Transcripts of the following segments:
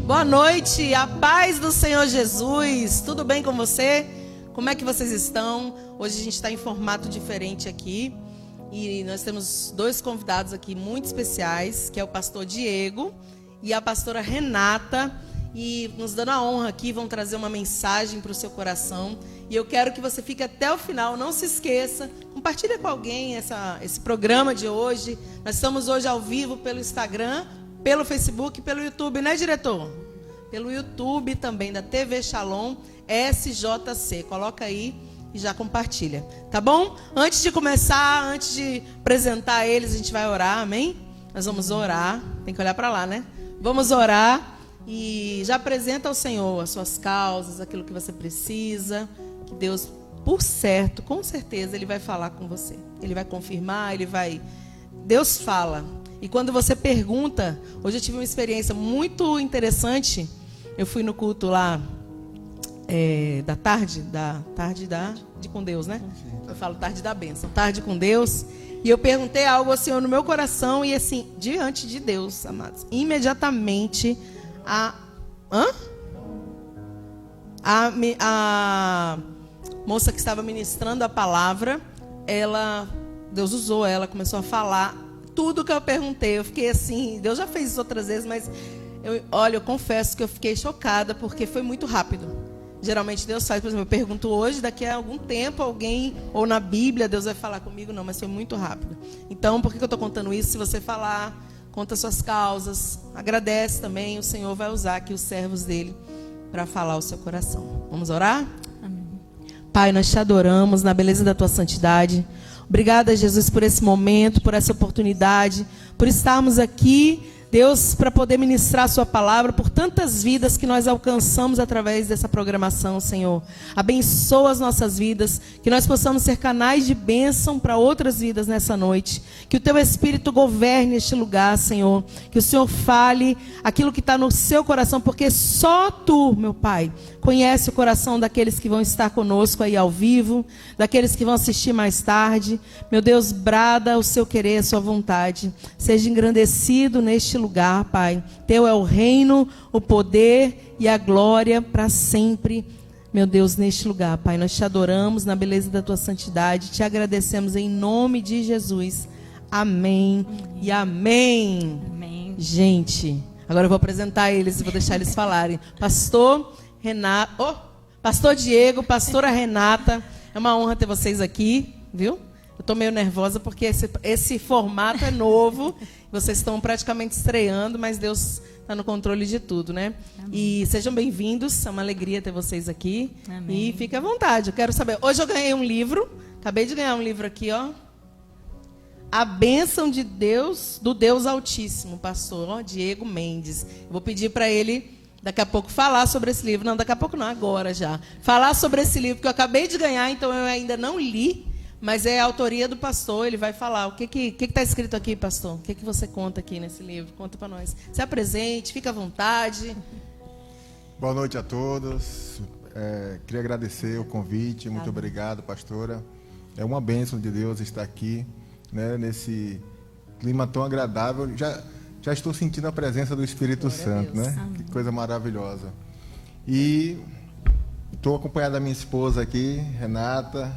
Boa noite, a paz do Senhor Jesus. Tudo bem com você? Como é que vocês estão? Hoje a gente está em formato diferente aqui e nós temos dois convidados aqui muito especiais, que é o pastor Diego e a pastora Renata, e nos dando a honra aqui, vão trazer uma mensagem para o seu coração. E eu quero que você fique até o final, não se esqueça, compartilha com alguém esse programa de hoje. Nós estamos hoje ao vivo pelo Instagram, pelo Facebook e pelo YouTube, né, diretor? Pelo YouTube também, da TV Shalom SJC. Coloca aí e já compartilha, tá bom? Antes de começar, antes de apresentar eles, a gente vai orar, amém? Nós vamos orar, tem que olhar para lá, né? Vamos orar e já apresenta ao Senhor as suas causas, aquilo que você precisa, que Deus, por certo, com certeza, Ele vai falar com você. Ele vai confirmar, Deus fala. E quando você pergunta, hoje eu tive uma experiência muito interessante. Eu fui no culto lá da tarde de com Deus, né? Eu falo tarde da bênção, tarde com Deus. E eu perguntei algo ao Senhor no meu coração e assim, diante de Deus, amados, imediatamente a moça que estava ministrando a palavra, Deus usou ela, começou a falar tudo que eu perguntei. Eu fiquei assim, Deus já fez isso outras vezes, mas eu confesso que eu fiquei chocada, porque foi muito rápido. Geralmente Deus faz, por exemplo, eu pergunto hoje, daqui a algum tempo alguém, ou na Bíblia, Deus vai falar comigo, não, mas foi muito rápido. Então, por que eu estou contando isso? Se você falar, conta suas causas, agradece também, o Senhor vai usar aqui os servos dele para falar o seu coração. Vamos orar? Amém. Pai, nós te adoramos na beleza da tua santidade. Obrigada, Jesus, por esse momento, por essa oportunidade, por estarmos aqui, Deus, para poder ministrar a sua palavra, por tantas vidas que nós alcançamos através dessa programação, Senhor. Abençoa as nossas vidas, que nós possamos ser canais de bênção para outras vidas nessa noite. Que o teu Espírito governe este lugar, Senhor. Que o Senhor fale aquilo que está no seu coração, porque só tu, meu Pai, conhece o coração daqueles que vão estar conosco aí ao vivo, daqueles que vão assistir mais tarde. Meu Deus, brada o seu querer, a sua vontade. Seja engrandecido neste lugar, Pai. Teu é o reino, o poder e a glória para sempre. Meu Deus, neste lugar, Pai, nós te adoramos na beleza da tua santidade. Te agradecemos em nome de Jesus. Amém. E amém. Amém. Gente, agora eu vou apresentar eles e vou deixar eles falarem. Pastor Diego, pastora Renata, é uma honra ter vocês aqui, viu? Eu estou meio nervosa porque esse formato é novo, vocês estão praticamente estreando, mas Deus está no controle de tudo, né? Amém. E sejam bem-vindos, é uma alegria ter vocês aqui. Amém. E fique à vontade, eu quero saber. Hoje eu ganhei um livro, acabei de ganhar um livro aqui, ó. A Bênção de Deus, do Deus Altíssimo, pastor Diego Mendes. Eu vou pedir para ele daqui a pouco falar sobre esse livro. Não, daqui a pouco não, agora já. Falar sobre esse livro que eu acabei de ganhar, então eu ainda não li, mas é a autoria do pastor. Ele vai falar. O que está escrito aqui, pastor? O que você conta aqui nesse livro? Conta para nós. Se apresente, fica à vontade. Boa noite a todos. Queria agradecer o convite. Muito obrigado, pastora. É uma bênção de Deus estar aqui, né, nesse clima tão agradável. Já estou sentindo a presença do Espírito Santo, né? Amém. Que coisa maravilhosa. E estou acompanhado da minha esposa aqui, Renata,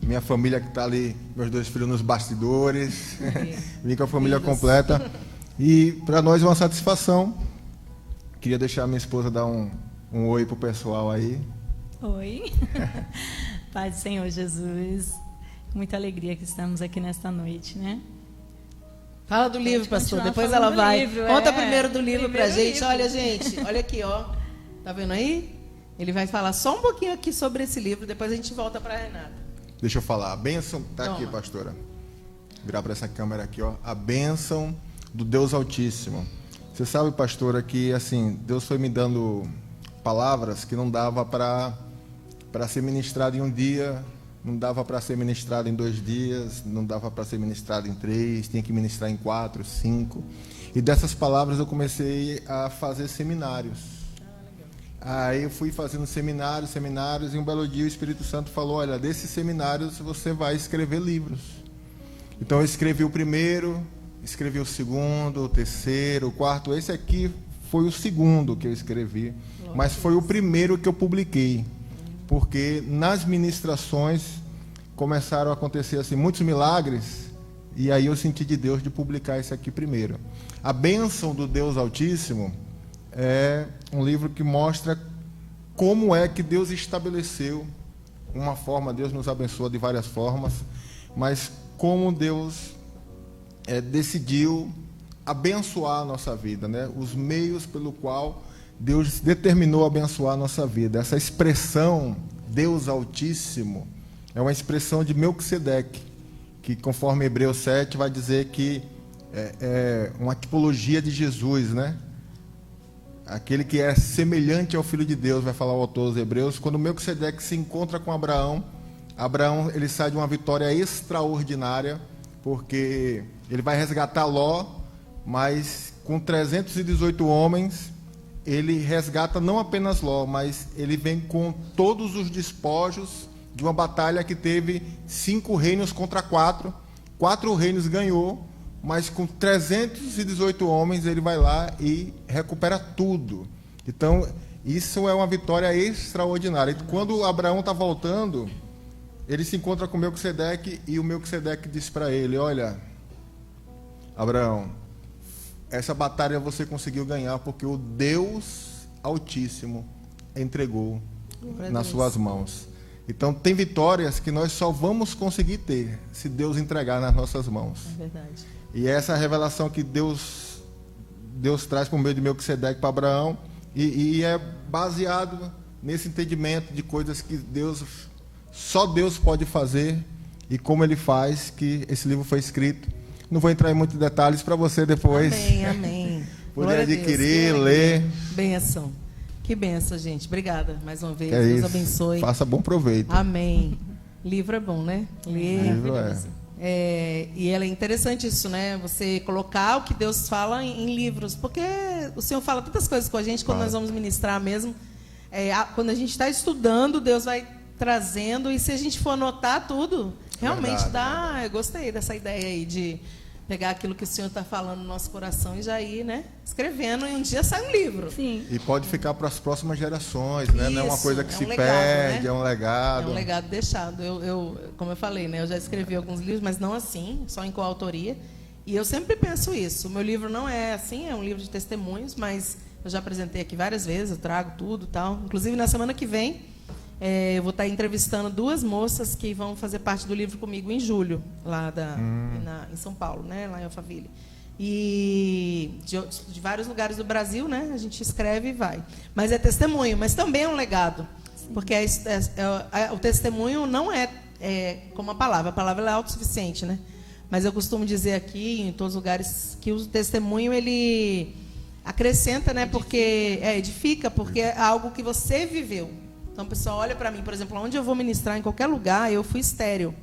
minha família que está ali, meus dois filhos nos bastidores. Vim com a família completa. E para nós é uma satisfação. Queria deixar a minha esposa dar um oi pro pessoal aí. Oi. Paz do Senhor Jesus. Muita alegria que estamos aqui nesta noite, né? Fala do livro, pastor, depois ela vai. Conta primeiro do livro pra gente. Olha, gente, olha aqui, ó. Tá vendo aí? Ele vai falar só um pouquinho aqui sobre esse livro, depois a gente volta pra Renata. Deixa eu falar. A bênção tá aqui, pastora. Virar para essa câmera aqui, ó. A bênção do Deus Altíssimo. Você sabe, pastora, que assim, Deus foi me dando palavras que não dava para ser ministrado em um dia. Não dava para ser ministrado em 2 dias, não dava para ser ministrado em 3, tinha que ministrar em 4, 5. E dessas palavras eu comecei a fazer seminários. Aí eu fui fazendo seminários, e um belo dia o Espírito Santo falou, olha, desses seminários você vai escrever livros. Então eu escrevi o primeiro, escrevi o segundo, o terceiro, o quarto. Esse aqui foi o segundo que eu escrevi, mas foi o primeiro que eu publiquei, porque nas ministrações começaram a acontecer assim, muitos milagres, e aí eu senti de Deus de publicar esse aqui primeiro. A Bênção do Deus Altíssimo é um livro que mostra como é que Deus estabeleceu uma forma, Deus nos abençoa de várias formas, mas como Deus decidiu abençoar a nossa vida, né? Os meios pelo qual Deus determinou abençoar a nossa vida. Essa expressão, Deus Altíssimo, é uma expressão de Melquisedeque, que conforme Hebreus 7 vai dizer que é uma tipologia de Jesus, né? Aquele que é semelhante ao Filho de Deus, vai falar o autor dos Hebreus. Quando Melquisedeque se encontra com Abraão, ele sai de uma vitória extraordinária, porque ele vai resgatar Ló, mas com 318 homens, ele resgata não apenas Ló, mas ele vem com todos os despojos de uma batalha que teve 5 reinos contra 4. 4 reinos ganhou, mas com 318 homens ele vai lá e recupera tudo. Então, isso é uma vitória extraordinária. E quando Abraão está voltando, ele se encontra com Melquisedeque, e o Melquisedeque diz para ele: olha, Abraão, essa batalha você conseguiu ganhar porque o Deus Altíssimo entregou nas suas mãos. Então, tem vitórias que nós só vamos conseguir ter se Deus entregar nas nossas mãos. É verdade. E essa revelação que Deus traz por meio de Melquisedeque para Abraão, e é baseado nesse entendimento de coisas que só Deus pode fazer, e como Ele faz, que esse livro foi escrito. Não vou entrar em muitos detalhes para você depois Amém. poder adquirir, ler. Benção. Que benção, gente. Obrigada mais uma vez. É Deus isso. abençoe. Faça bom proveito. Amém. Livro é bom, né? Ler. Livro E é interessante isso, né? Você colocar o que Deus fala em livros, porque o Senhor fala tantas coisas com a gente quando nós vamos ministrar mesmo. Quando a gente está estudando, Deus vai trazendo, e se a gente for anotar tudo, realmente dá. Eu gostei dessa ideia aí de pegar aquilo que o Senhor está falando no nosso coração e já ir, né, escrevendo, e um dia sai um livro. Sim. E pode ficar para as próximas gerações, né? Não é uma coisa que se legado, perde, né? é um legado. É um legado deixado. Como eu falei, né, eu já escrevi alguns livros, mas não assim, só em coautoria. E eu sempre penso isso. O meu livro não é assim, é um livro de testemunhos, mas eu já apresentei aqui várias vezes, eu trago tudo e tal. Inclusive, na semana que vem, eu vou estar entrevistando 2 moças que vão fazer parte do livro comigo em julho, lá em São Paulo, né, lá em Alphaville. E de vários lugares do Brasil, né, a gente escreve e vai. Mas é testemunho, mas também é um legado. Porque o testemunho não é como a palavra é autossuficiente, né? Mas eu costumo dizer aqui, em todos os lugares, que o testemunho, ele acrescenta, né? Porque edifica, porque é algo que você viveu. Então, o pessoal olha para mim, por exemplo, onde eu vou ministrar, em qualquer lugar, eu fui estéril,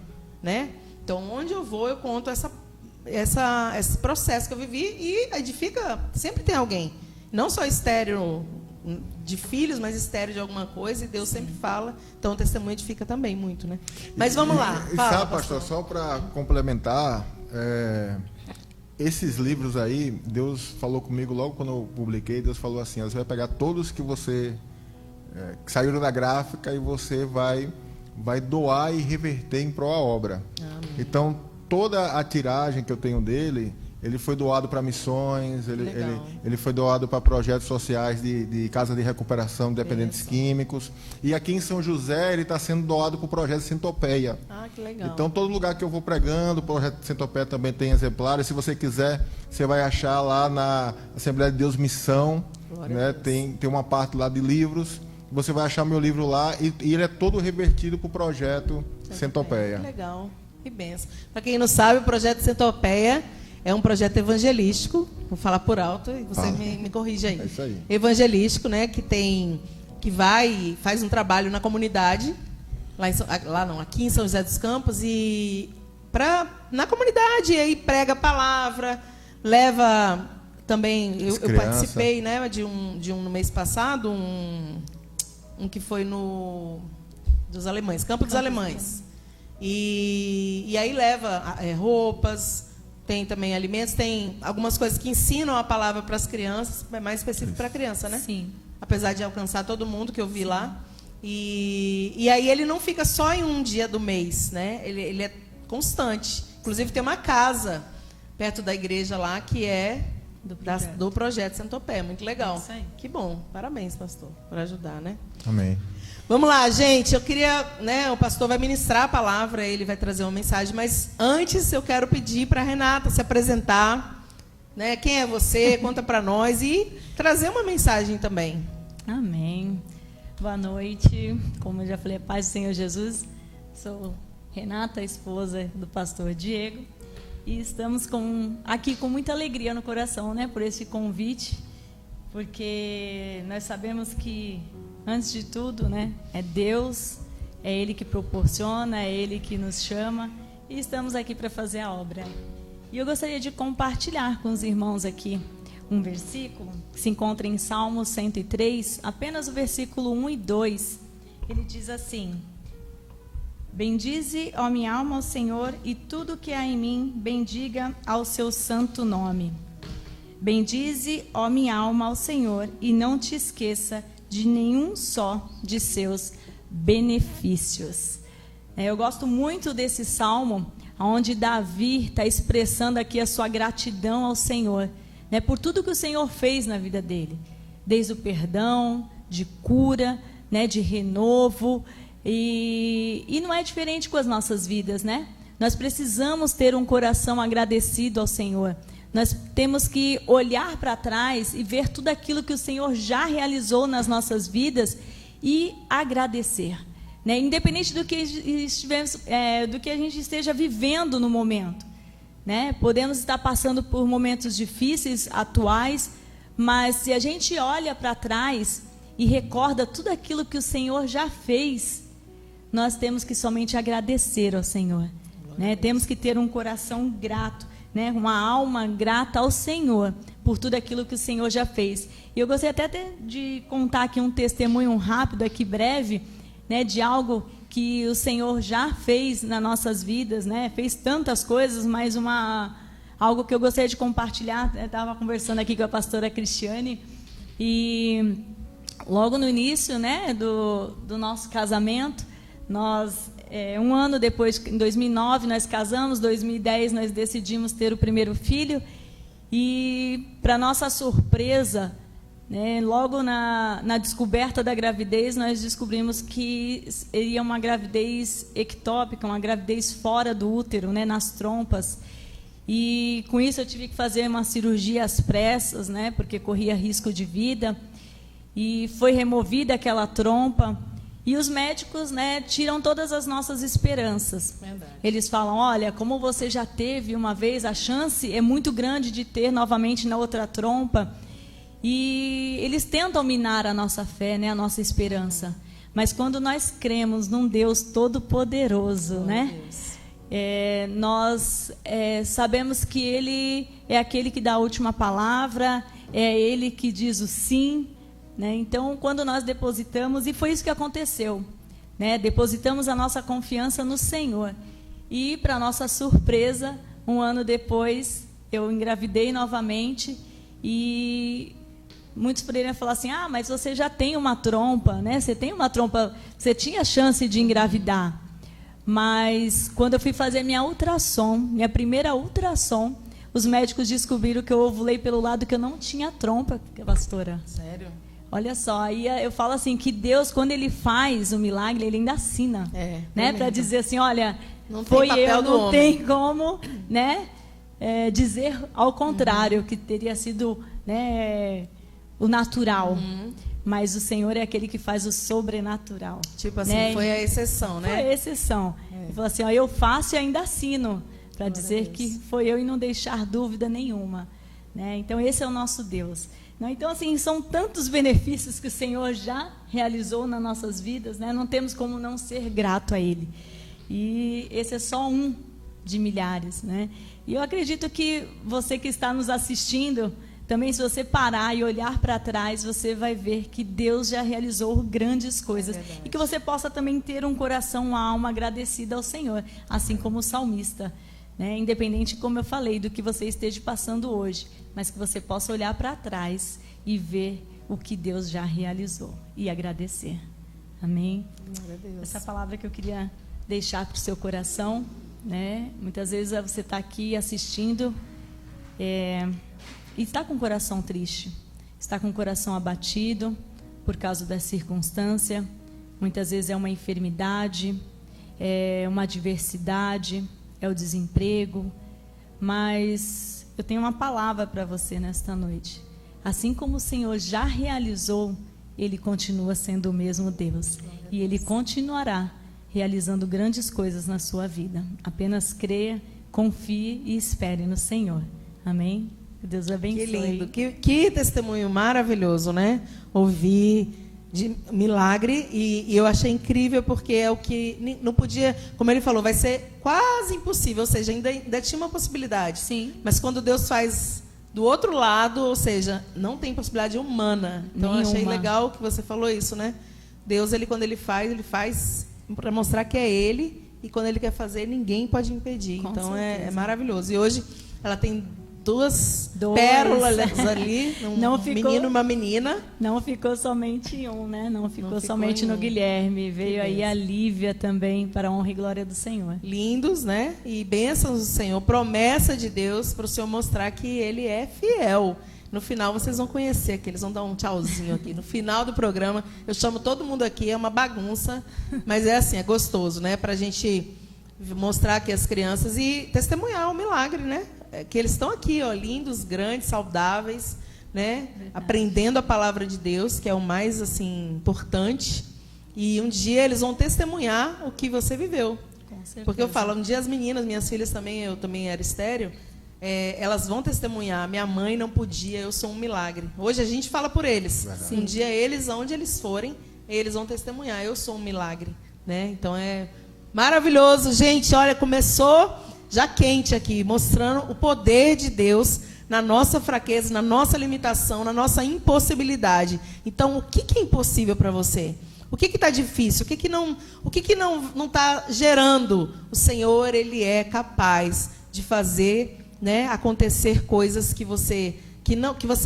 né? Então, onde eu vou, eu conto esse processo que eu vivi, e edifica, sempre tem alguém. Não só estéril de filhos, mas estéril de alguma coisa, e Deus sempre fala. Então, o testemunho edifica também muito, né? Mas vamos lá. Fala, sabe, pastor, só para complementar, esses livros aí, Deus falou comigo logo quando eu publiquei. Deus falou assim: você vai pegar todos que você que saíram da gráfica, e você vai doar e reverter em prol da obra. Amém. Então, toda a tiragem que eu tenho dele, ele foi doado para missões, ele foi doado para projetos sociais de casa de recuperação de dependentes químicos. E aqui em São José, ele está sendo doado para o projeto Centopeia. Que legal. Então, todo lugar que eu vou pregando, o projeto Centopeia também tem exemplares. Se você quiser, você vai achar lá na Assembleia de Deus Missão, né? Tem uma parte lá de livros. Você vai achar meu livro lá, e ele é todo revertido para o projeto Centopeia. Que legal, que benção. Para quem não sabe, o projeto Centopeia é um projeto evangelístico, vou falar por alto e você me corrige aí. É isso aí. Evangelístico, né, que faz um trabalho na comunidade, aqui em São José dos Campos, e na comunidade, aí prega a palavra, leva também, eu participei, né, de um no mês passado, um que foi dos Alemães, Campo dos Alemães. E aí leva roupas, tem também alimentos, tem algumas coisas que ensinam a palavra para as crianças, é mais específico para a criança, né? Sim. Apesar de alcançar todo mundo que eu vi lá. E aí ele não fica só em um dia do mês, né? Ele é constante. Inclusive tem uma casa perto da igreja lá que é do projeto Santopé. Muito legal. É isso aí. Que bom. Parabéns, pastor, por ajudar, né? Amém. Vamos lá, gente. Eu queria, né? O pastor vai ministrar a palavra, ele vai trazer uma mensagem, mas antes eu quero pedir para a Renata se apresentar, né? Quem é você? Conta para nós e trazer uma mensagem também. Amém. Boa noite. Como eu já falei, paz do Senhor Jesus. Sou Renata, esposa do pastor Diego, e estamos aqui com muita alegria no coração, né, por esse convite, porque nós sabemos que, antes de tudo, né, é Deus, é Ele que proporciona, é Ele que nos chama, e estamos aqui para fazer a obra. E eu gostaria de compartilhar com os irmãos aqui um versículo que se encontra em Salmo 103, apenas o versículo 1 e 2. Ele diz assim: bendize, ó minha alma, ao Senhor, e tudo que há em mim, bendiga ao seu santo nome. Bendize, ó minha alma, ao Senhor, e não te esqueça de nenhum só de seus benefícios. Eu gosto muito desse salmo, onde Davi está expressando aqui a sua gratidão ao Senhor, né, por tudo que o Senhor fez na vida dele, desde o perdão, de cura, né, de renovo, e não é diferente com as nossas vidas, né? Nós precisamos ter um coração agradecido ao Senhor. Nós temos que olhar para trás e ver tudo aquilo que o Senhor já realizou nas nossas vidas e agradecer, né? Independente do que a gente esteja vivendo no momento, né? Podemos estar passando por momentos difíceis, atuais, mas se a gente olha para trás e recorda tudo aquilo que o Senhor já fez, nós temos que somente agradecer ao Senhor, né? Temos que ter um coração grato, né? Uma alma grata ao Senhor por tudo aquilo que o Senhor já fez. E eu gostaria até de contar aqui um testemunho rápido, aqui breve, né? De algo que o Senhor já fez nas nossas vidas, né? Fez tantas coisas, mas algo que eu gostaria de compartilhar. Eu estava conversando aqui com a pastora Cristiane, e logo no início, né, do nosso casamento, nós, um ano depois, em 2009, nós casamos, em 2010 nós decidimos ter o primeiro filho, e para nossa surpresa, né, logo na descoberta da gravidez, nós descobrimos que seria uma gravidez ectópica, uma gravidez fora do útero, né, nas trompas. E com isso eu tive que fazer uma cirurgia às pressas, né, porque corria risco de vida. E foi removida aquela trompa. E os médicos, né, tiram todas as nossas esperanças. Verdade. Eles falam: olha, como você já teve uma vez, a chance é muito grande de ter novamente na outra trompa. E eles tentam minar a nossa fé, né, a nossa esperança. Mas quando nós cremos num Deus todo-poderoso, né, nós sabemos que Ele é aquele que dá a última palavra, é Ele que diz o sim, né? Então, quando nós depositamos, e foi isso que aconteceu, né, depositamos a nossa confiança no Senhor. E, para nossa surpresa, um ano depois, eu engravidei novamente. E muitos poderiam falar assim: ah, mas você já tem uma trompa, né? Você tem uma trompa, você tinha chance de engravidar. Mas quando eu fui fazer minha primeira ultrassom, os médicos descobriram que eu ovulei pelo lado que eu não tinha trompa, pastora. Sério? Olha só, aí eu falo assim, que Deus, quando Ele faz o milagre, Ele ainda assina, né? Para dizer assim: olha, não foi tem eu, não homem. tem como, né, dizer ao contrário, que teria sido, né, o natural. Mas o Senhor é aquele que faz o sobrenatural. Tipo assim, né? foi a exceção, né? Foi a exceção. Ele falou assim: ó, eu faço e ainda assino, para dizer que foi eu e não deixar dúvida nenhuma, né? Então, esse é o nosso Deus. Então, assim, são tantos benefícios que o Senhor já realizou nas nossas vidas, né? Não temos como não ser grato a Ele. E esse é só um de milhares, né? E eu acredito que você que está nos assistindo, também, se você parar e olhar para trás, você vai ver que Deus já realizou grandes coisas. E que você possa também ter um coração, uma alma agradecida ao Senhor, assim como o salmista, né? Independente, como eu falei, do que você esteja passando hoje, mas que você possa olhar para trás e ver o que Deus já realizou e agradecer. Amém? Glória a Deus. Essa palavra que eu queria deixar para o seu coração, né? Muitas vezes você está aqui assistindo e está com o coração triste, está com o coração abatido por causa da circunstância. Muitas vezes é uma enfermidade, é uma adversidade, é o desemprego. Mas eu tenho uma palavra para você nesta noite. Assim como o Senhor já realizou, Ele continua sendo o mesmo Deus. E Ele continuará realizando grandes coisas na sua vida. Apenas creia, confie e espere no Senhor. Amém? Que Deus abençoe. Que lindo, que testemunho maravilhoso, né? Ouvir de milagre, e eu achei incrível, porque é o que não podia, como ele falou, vai ser quase impossível, ou seja, ainda tinha uma possibilidade. Sim. Mas quando Deus faz do outro lado, ou seja, não tem possibilidade humana. Então eu achei legal que você falou isso, né? Deus, quando ele faz para mostrar que é ele, e quando ele quer fazer, ninguém pode impedir. Com então certeza. é maravilhoso. E hoje ela tem duas pérolas ali, menino e uma menina. Não ficou somente um, né? Não ficou ficou somente em no um. Guilherme. Veio aí a Lívia também, para a honra e glória do Senhor. Lindos, né? E bênçãos do Senhor, promessa de Deus para o Senhor mostrar que Ele é fiel. No final vocês vão conhecer aqui, eles vão dar um tchauzinho aqui. No final do programa, eu chamo todo mundo aqui, é uma bagunça, mas é assim, é gostoso, né? Para a gente mostrar aqui as crianças e testemunhar o milagre, né? Que eles estão aqui, ó, lindos, grandes, saudáveis, né? Aprendendo a palavra de Deus, que é o mais assim importante. E um dia eles vão testemunhar o que você viveu. Com certeza. Porque eu falo, um dia as meninas, minhas filhas também, eu também era estéril, elas vão testemunhar. Minha mãe não podia, eu sou um milagre. Hoje a gente fala por eles. Um dia eles, aonde eles forem, eles vão testemunhar. Eu sou um milagre, né? Então é maravilhoso, gente. Olha, começou já quente aqui, mostrando o poder de Deus na nossa fraqueza, na nossa limitação, na nossa impossibilidade. Então, o que é impossível para você? O que está difícil? O que não está gerando? O Senhor, Ele é capaz de fazer, né, acontecer coisas que você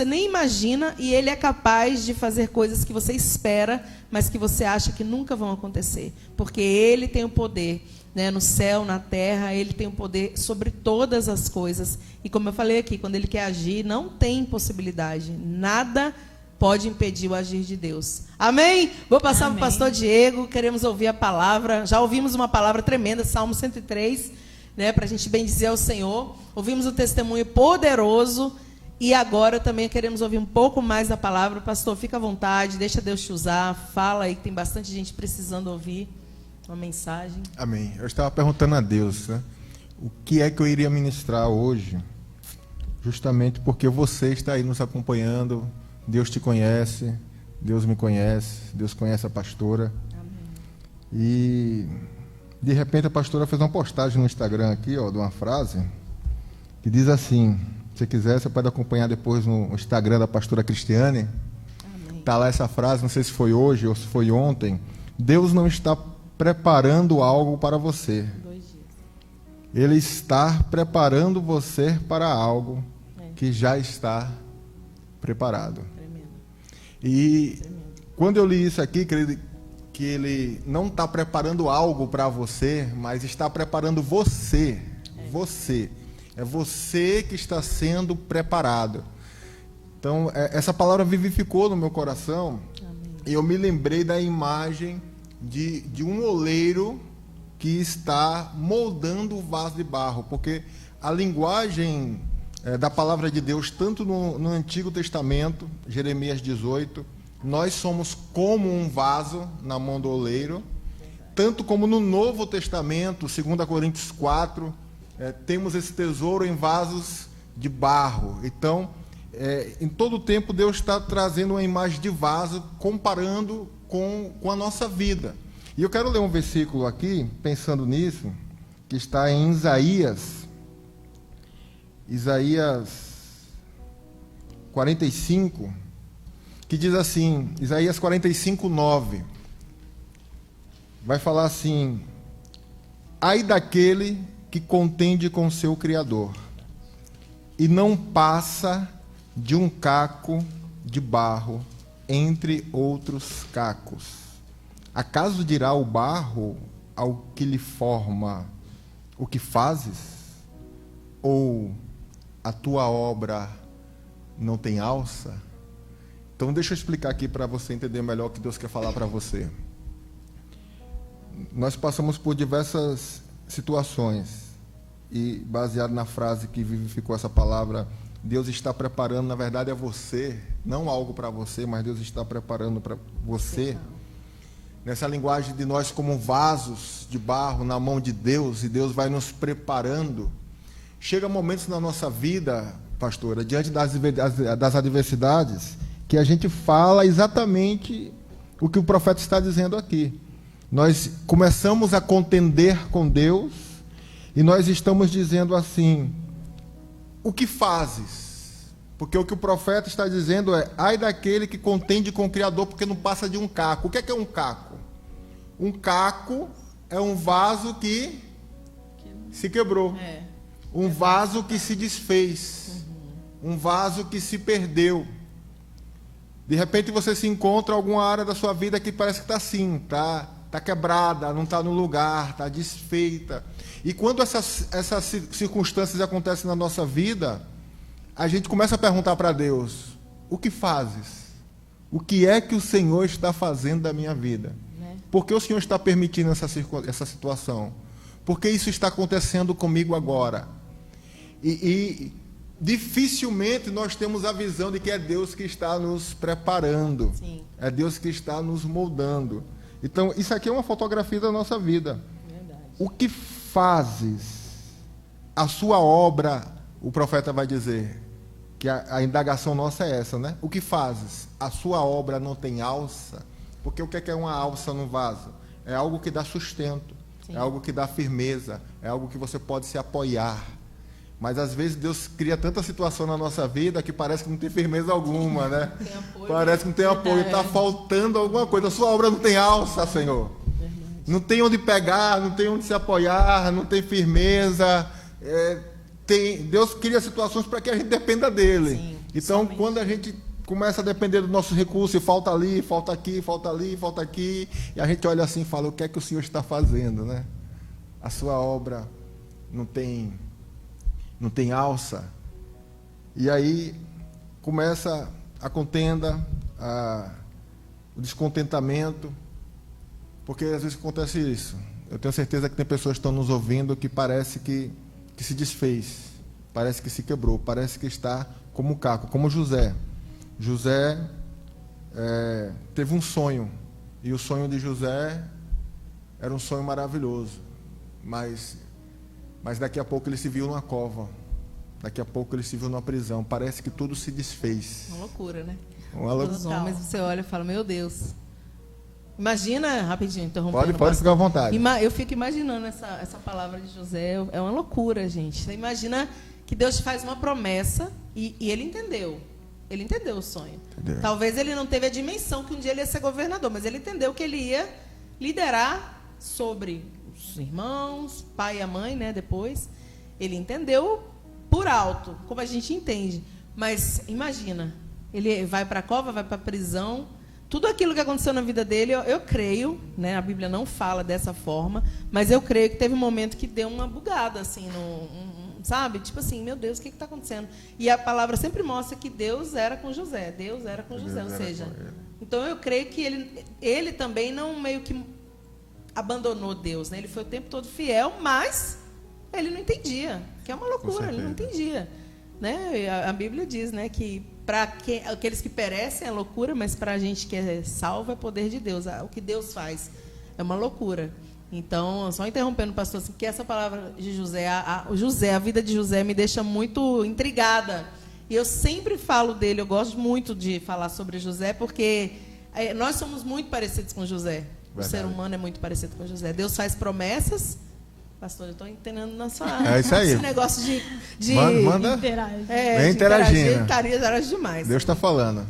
nem imagina, e Ele é capaz de fazer coisas que você espera, mas que você acha que nunca vão acontecer. Porque Ele tem o poder, né, no céu, na terra, Ele tem o poder sobre todas as coisas. E como eu falei aqui, quando Ele quer agir, não tem impossibilidade. Nada pode impedir o agir de Deus. Amém? Vou passar para o pastor Diego, queremos ouvir a palavra. Já ouvimos uma palavra tremenda, Salmo 103, né, para a gente bendizer ao Senhor. Ouvimos um testemunho poderoso. E agora também queremos ouvir um pouco mais da palavra. Pastor, fica à vontade, deixa Deus te usar. Fala aí, que tem bastante gente precisando ouvir uma mensagem. Amém. Eu estava perguntando a Deus, né, o que é que eu iria ministrar hoje, justamente porque você está aí nos acompanhando. Deus te conhece, Deus me conhece, Deus conhece a pastora. Amém. E de repente a pastora fez uma postagem no Instagram aqui, ó, de uma frase que diz assim: se quiser, você pode acompanhar depois no Instagram da pastora Cristiane. Está lá essa frase, não sei se foi hoje ou se foi ontem. Deus não está preparando algo para você. Ele está preparando você para algo que já está preparado. E quando eu li isso aqui, que ele não está preparando algo para você, mas está preparando você. Você. É você que está sendo preparado. Então, essa palavra vivificou no meu coração. Amém. E eu me lembrei da imagem de um oleiro que está moldando o vaso de barro. Porque a linguagem da palavra de Deus, tanto no Antigo Testamento, Jeremias 18, nós somos como um vaso na mão do oleiro. Tanto como no Novo Testamento, 2 Coríntios 4, temos esse tesouro em vasos de barro. Então, em todo o tempo, Deus está trazendo uma imagem de vaso, comparando com a nossa vida. E eu quero ler um versículo aqui, pensando nisso, que está em Isaías 45, que diz assim, Isaías 45, 9, vai falar assim: ai daquele que contende com seu Criador, e não passa de um caco de barro entre outros cacos. Acaso dirá o barro ao que lhe forma: o que fazes? Ou a tua obra não tem alça? Então deixa eu explicar aqui para você entender melhor o que Deus quer falar para você. Nós passamos por diversas situações, e baseado na frase que vivificou essa palavra, Deus está preparando, na verdade é você, não algo para você, mas Deus está preparando para você. Nessa linguagem de nós como vasos de barro na mão de Deus, e Deus vai nos preparando. Chega momentos na nossa vida, pastora, diante das adversidades, que a gente fala exatamente o que o profeta está dizendo aqui. Nós começamos a contender com Deus, e nós estamos dizendo assim: o que fazes? Porque o que o profeta está dizendo é: ai daquele que contende com o Criador, porque não passa de um caco. O que é um caco? Um caco é um vaso que se quebrou. Um vaso que se desfez. Um vaso que se perdeu. De repente você se encontra em alguma área da sua vida que parece que está assim, está quebrada, não está no lugar, está desfeita. E quando essas circunstâncias acontecem na nossa vida, a gente começa a perguntar para Deus: o que fazes? O que é que o Senhor está fazendo da minha vida? Por que o Senhor está permitindo essa situação? Por que isso está acontecendo comigo agora? E dificilmente nós temos a visão de que é Deus que está nos preparando. Sim. É Deus que está nos moldando. Então, isso aqui é uma fotografia da nossa vida. Verdade. O que fazes? A sua obra, o profeta vai dizer, que a indagação nossa é essa, né? O que fazes? A sua obra não tem alça? Porque o que é uma alça no vaso? É algo que dá sustento. Sim. É algo que dá firmeza. É algo que você pode se apoiar. Mas às vezes Deus cria tanta situação na nossa vida que parece que não tem firmeza alguma, né? Parece que não tem apoio, está faltando alguma coisa. A sua obra não tem alça, Senhor. Não tem onde pegar, não tem onde se apoiar, não tem firmeza. Deus cria situações para que a gente dependa dele. Sim, então, somente. Quando a gente começa a depender do nosso recurso, e falta ali, falta aqui, falta ali, falta aqui, e a gente olha assim e fala: o que é que o Senhor está fazendo, né? A sua obra não tem alça. E aí começa a contenda, o descontentamento, porque às vezes acontece isso. Eu tenho certeza que tem pessoas que estão nos ouvindo que parece que se desfez, parece que se quebrou, parece que está como um caco, como José. José teve um sonho, e o sonho de José era um sonho maravilhoso, mas daqui a pouco ele se viu numa cova. Daqui a pouco ele se viu numa prisão. Parece que tudo se desfez. Uma loucura, né? Uma loucura. Os homens, você olha e fala: meu Deus. Imagina, rapidinho, interrompendo. Pode ficar à vontade. Eu fico imaginando essa palavra de José. É uma loucura, gente. Você imagina que Deus te faz uma promessa e ele entendeu. Ele entendeu o sonho. Entendeu. Talvez ele não teve a dimensão que um dia ele ia ser governador, mas ele entendeu que ele ia liderar sobre os irmãos, pai e a mãe, né? Depois ele entendeu por alto, como a gente entende. Mas imagina, ele vai para a cova, vai para a prisão, tudo aquilo que aconteceu na vida dele, eu creio, né? A Bíblia não fala dessa forma, mas eu creio que teve um momento que deu uma bugada, assim, sabe? Tipo assim, meu Deus, o que está acontecendo? E a palavra sempre mostra que Deus era com José, Deus era com José, ou seja, então eu creio que ele também não meio que abandonou Deus, né? Ele foi o tempo todo fiel, mas ele não entendia, que é uma loucura, ele não entendia, né? A Bíblia diz, né, que para aqueles que perecem é loucura, mas para a gente que é salvo é poder de Deus. O que Deus faz é uma loucura. Então, só interrompendo o pastor, assim, que essa palavra de José, a vida de José me deixa muito intrigada. E eu sempre falo dele, eu gosto muito de falar sobre José, porque nós somos muito parecidos com José. O ser humano é muito parecido com José. Deus faz promessas. Pastor, eu estou entendendo na sua isso aí. Esse negócio de manda vem interagindo. Interage demais. Deus está falando.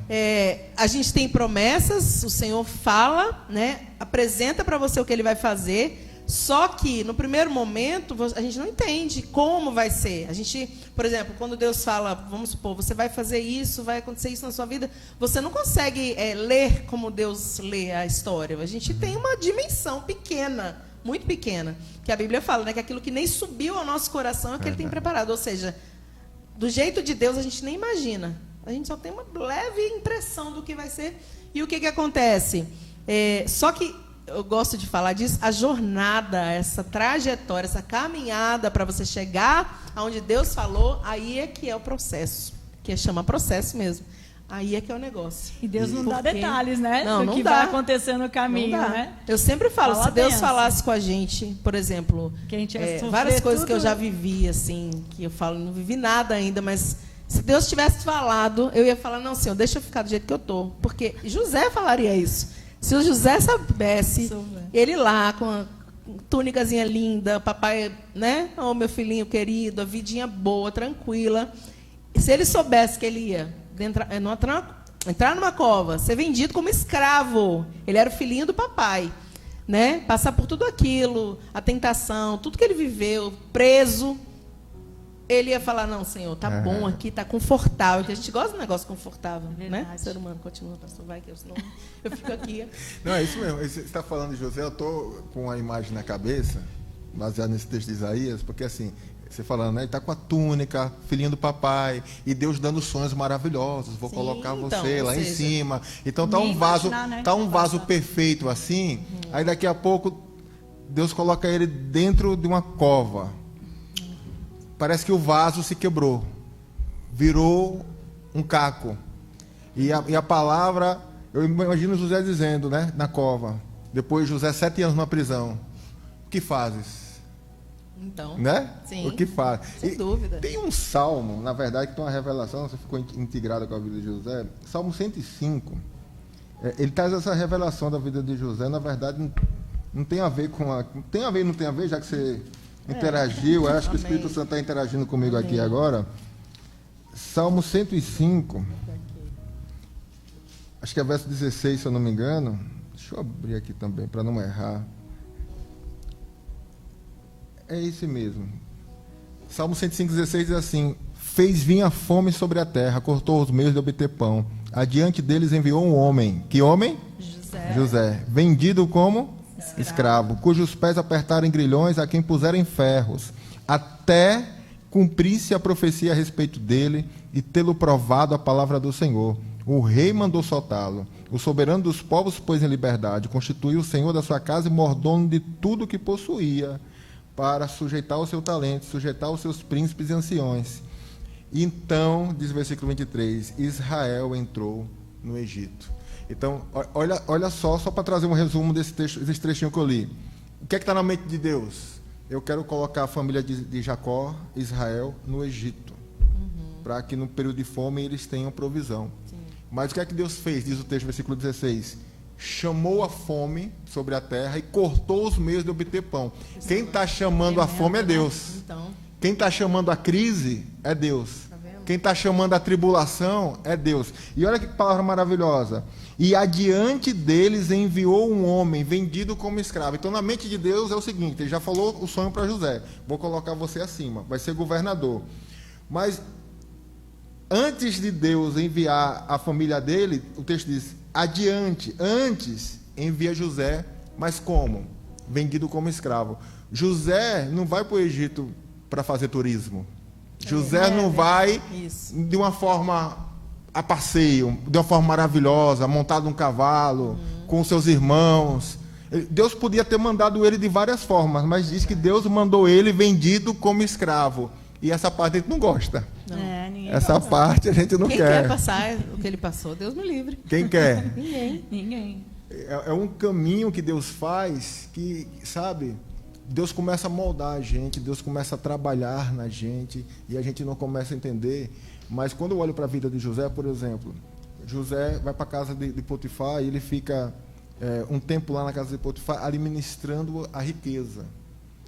A gente tem promessas, o Senhor fala, né? Apresenta para você o que Ele vai fazer. Só que, no primeiro momento, a gente não entende como vai ser. A gente, por exemplo, quando Deus fala, vamos supor, você vai fazer isso, vai acontecer isso na sua vida, você não consegue ler como Deus lê a história. A gente tem uma dimensão pequena, muito pequena, que a Bíblia fala, né, que aquilo que nem subiu ao nosso coração é o que Ele tem preparado. Ou seja, do jeito de Deus, a gente nem imagina. A gente só tem uma leve impressão do que vai ser. E o que acontece? Só que eu gosto de falar disso, a jornada, essa trajetória, essa caminhada para você chegar aonde Deus falou, aí é que é o processo, que chama processo mesmo. Aí é que é o negócio. E Deus não dá detalhes, né? Não, do que vai acontecer no caminho, né? Eu sempre falo, Fala se Deus benção. falasse com a gente, por exemplo, Que a gente ia várias sofrer coisas que eu tudo. já vivi, assim, que eu falo, não vivi nada ainda, mas se Deus tivesse falado, eu ia falar, não, Senhor, deixa eu ficar do jeito que eu tô. Porque José falaria isso. Se o José soubesse, ele lá com a túnicazinha linda, papai, né? Oh, meu filhinho querido, a vidinha boa, tranquila. Se ele soubesse que ele ia entrar numa cova, ser vendido como escravo, ele era o filhinho do papai, né? Passar por tudo aquilo, a tentação, tudo que ele viveu, preso, ele ia falar, não, Senhor, tá bom aqui, tá confortável, que a gente gosta de um negócio confortável, né? O ser humano continua, pastor, vai, que senão eu fico aqui. Não, é isso mesmo. Você está falando de José, eu estou com a imagem na cabeça, baseado nesse texto de Isaías, porque assim, você falando, né? Ele está com a túnica, filhinho do papai, e Deus dando sonhos maravilhosos. Vou colocar você lá em cima. Então tá um vaso, né? Tá um vaso perfeito assim. Aí daqui a pouco Deus coloca ele dentro de uma cova. Parece que o vaso se quebrou, virou um caco. E a palavra, eu imagino José dizendo, né? Na cova. Depois José 7 anos na prisão. O que fazes? Então, né? Sim, o que faz. Sem dúvida. Tem um salmo, na verdade, que tem uma revelação, você ficou integrado com a vida de José. Salmo 105, ele traz essa revelação da vida de José, na verdade, não tem a ver com a... Tem a ver, não tem a ver, já que você interagiu, eu acho que o Espírito Santo está interagindo comigo aqui agora. Salmo 105, acho que é verso 16, se eu não me engano. Deixa eu abrir aqui também, para não errar. É esse mesmo. Salmo 105:16 diz assim: fez vir a fome sobre a terra, cortou os meios de obter pão. Adiante deles enviou um homem. Que homem? José. Vendido como? Escravo. Cujos pés apertaram em grilhões, a quem puseram em ferros, até cumprisse a profecia a respeito dele e tê-lo provado a palavra do Senhor. O rei mandou soltá-lo. O soberano dos povos pôs em liberdade. Constituiu o senhor da sua casa e mordomo de tudo que possuía, para sujeitar o seu talento, sujeitar os seus príncipes e anciões. Então, diz o versículo 23, Israel entrou no Egito. Então, olha só para trazer um resumo desse trechinho que eu li. O que é que está na mente de Deus? Eu quero colocar a família de Jacó, Israel, no Egito, para que no período de fome eles tenham provisão. Sim. Mas o que é que Deus fez? Diz o texto, versículo 16, chamou a fome sobre a terra e cortou os meios de obter pão. Quem está chamando a fome é Deus. Quem está chamando a crise é Deus. Quem está chamando a tribulação é Deus. E olha que palavra maravilhosa. E adiante deles enviou um homem vendido como escravo. Então, na mente de Deus é o seguinte: ele já falou o sonho para José. Vou colocar você acima, vai ser governador. Mas antes de Deus enviar a família dele, o texto diz: adiante, antes envia José, mas como? Vendido como escravo. José não vai para o Egito para fazer turismo. José não vai de uma forma a passeio, de uma forma maravilhosa, montado num cavalo, com seus irmãos. Deus podia ter mandado ele de várias formas, mas diz que Deus mandou ele vendido como escravo. E essa parte a gente não gosta. Não. Essa parte a gente não quer. Quem quer passar o que ele passou? Deus me livre. Quem quer? Ninguém. É um caminho que Deus faz que, sabe, Deus começa a moldar a gente, Deus começa a trabalhar na gente e a gente não começa a entender. Mas quando eu olho para a vida de José, por exemplo, José vai para a casa de Potifar e ele fica um tempo lá na casa de Potifar administrando a riqueza.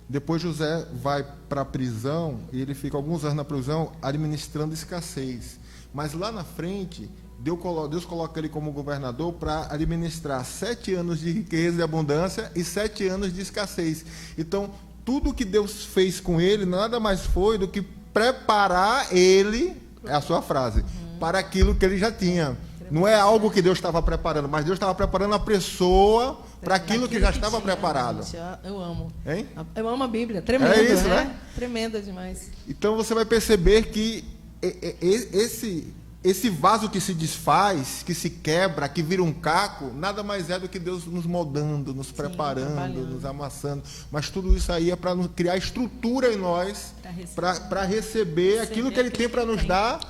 Depois José vai para a prisão e ele fica alguns anos na prisão administrando escassez. Mas lá na frente Deus coloca ele como governador para administrar 7 anos de riqueza e abundância e 7 anos de escassez. Então, tudo que Deus fez com ele nada mais foi do que preparar ele, é a sua frase, para aquilo que ele já tinha. Não é algo que Deus estava preparando, mas Deus estava preparando a pessoa para aquilo que já estava preparado. Eu amo. Hein? Eu amo a Bíblia. Tremendo, é isso, né? Tremenda demais. Então você vai perceber que esse vaso que se desfaz, que se quebra, que vira um caco, nada mais é do que Deus nos moldando, nos preparando, nos amassando. Mas tudo isso aí é para criar estrutura em nós, para receber aquilo que Ele tem para nos dar,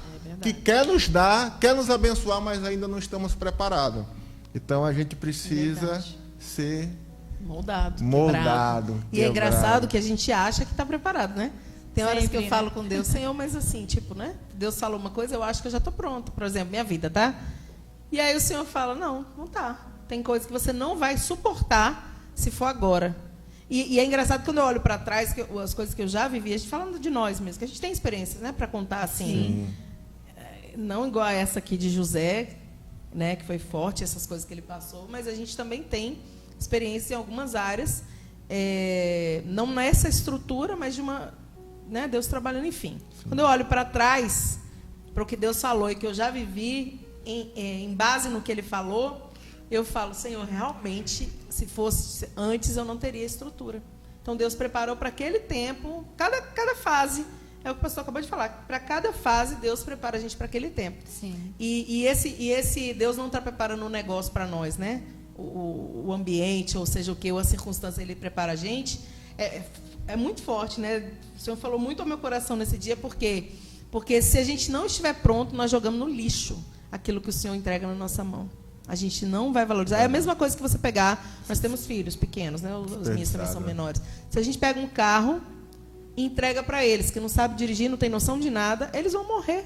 que quer nos dar, quer nos abençoar, mas ainda não estamos preparados. Então a gente precisa ser moldado. E é engraçado que a gente acha que está preparado, né? Tem horas que eu falo com Deus, Senhor, mas assim, tipo, né? Deus falou uma coisa, eu acho que eu já estou pronto. Por exemplo, minha vida, tá? E aí o Senhor fala, não tá. Tem coisa que você não vai suportar se for agora. E é engraçado quando eu olho para trás, as coisas que eu já vivi, a gente falando de nós mesmos, que a gente tem experiências, né? Para contar assim. Não igual a essa aqui de José, né? Que foi forte, essas coisas que ele passou, mas a gente também tem experiência em algumas áreas. Não nessa estrutura, mas de uma... Né, Deus trabalhando, enfim. Quando eu olho para trás, para o que Deus falou e que eu já vivi, em base no que Ele falou, eu falo, Senhor, realmente, se fosse antes, eu não teria estrutura. Então, Deus preparou para aquele tempo, cada fase, é o que o pastor acabou de falar, para cada fase, Deus prepara a gente para aquele tempo. Sim. E esse Deus não está preparando um negócio para nós, né? O ambiente, ou seja, o que, ou a circunstância, Ele prepara a gente, é muito forte, né? O Senhor falou muito ao meu coração nesse dia, porque se a gente não estiver pronto, nós jogamos no lixo aquilo que o Senhor entrega na nossa mão. A gente não vai valorizar. É a mesma coisa que você pegar... Nós temos filhos pequenos, né? Os minhas também são menores. Se a gente pega um carro e entrega para eles, que não sabe dirigir, não tem noção de nada, eles vão morrer.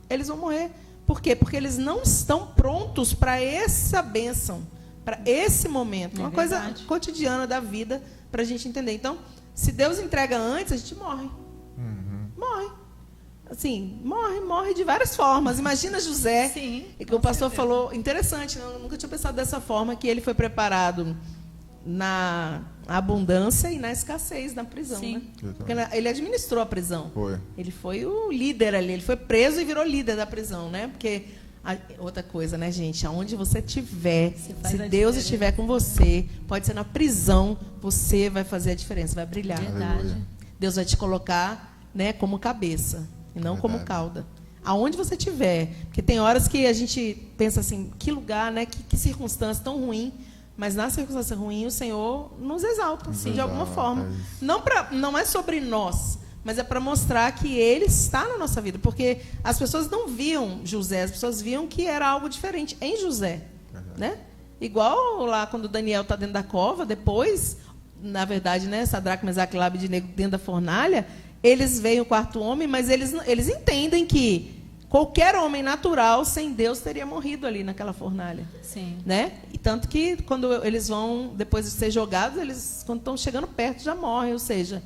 Eles vão morrer. Por quê? Porque eles não estão prontos para essa bênção, para esse momento. Uma coisa cotidiana da vida para a gente entender. Então, se Deus entrega antes, a gente morre. Morre. Assim, morre de várias formas. Imagina José, que o pastor falou, interessante, eu nunca tinha pensado dessa forma, que ele foi preparado na abundância e na escassez, na prisão. Né? Porque ele administrou a prisão. Ele foi o líder ali, ele foi preso e virou líder da prisão, né? Porque, outra coisa, né, gente? Aonde você estiver, se Deus estiver com você, pode ser na prisão, você vai fazer a diferença, vai brilhar. Verdade. Deus vai te colocar, né, como cabeça. E não como cauda. Aonde você estiver. Porque tem horas que a gente pensa assim, que lugar, né? Que circunstância tão ruim. Mas na circunstância ruim, o Senhor nos exalta, de alguma forma. Não é sobre nós, mas é para mostrar que Ele está na nossa vida. Porque as pessoas não viam José, as pessoas viam que era algo diferente em José. Né? Igual lá quando Daniel está dentro da cova, depois, na verdade, né, Sadraque, Mesaque e Abednego dentro da fornalha, eles veem o quarto homem, mas eles entendem que qualquer homem natural, sem Deus, teria morrido ali naquela fornalha. Sim. Né? E tanto que, quando eles vão, depois de ser jogados, eles, quando estão chegando perto, já morrem. Ou seja,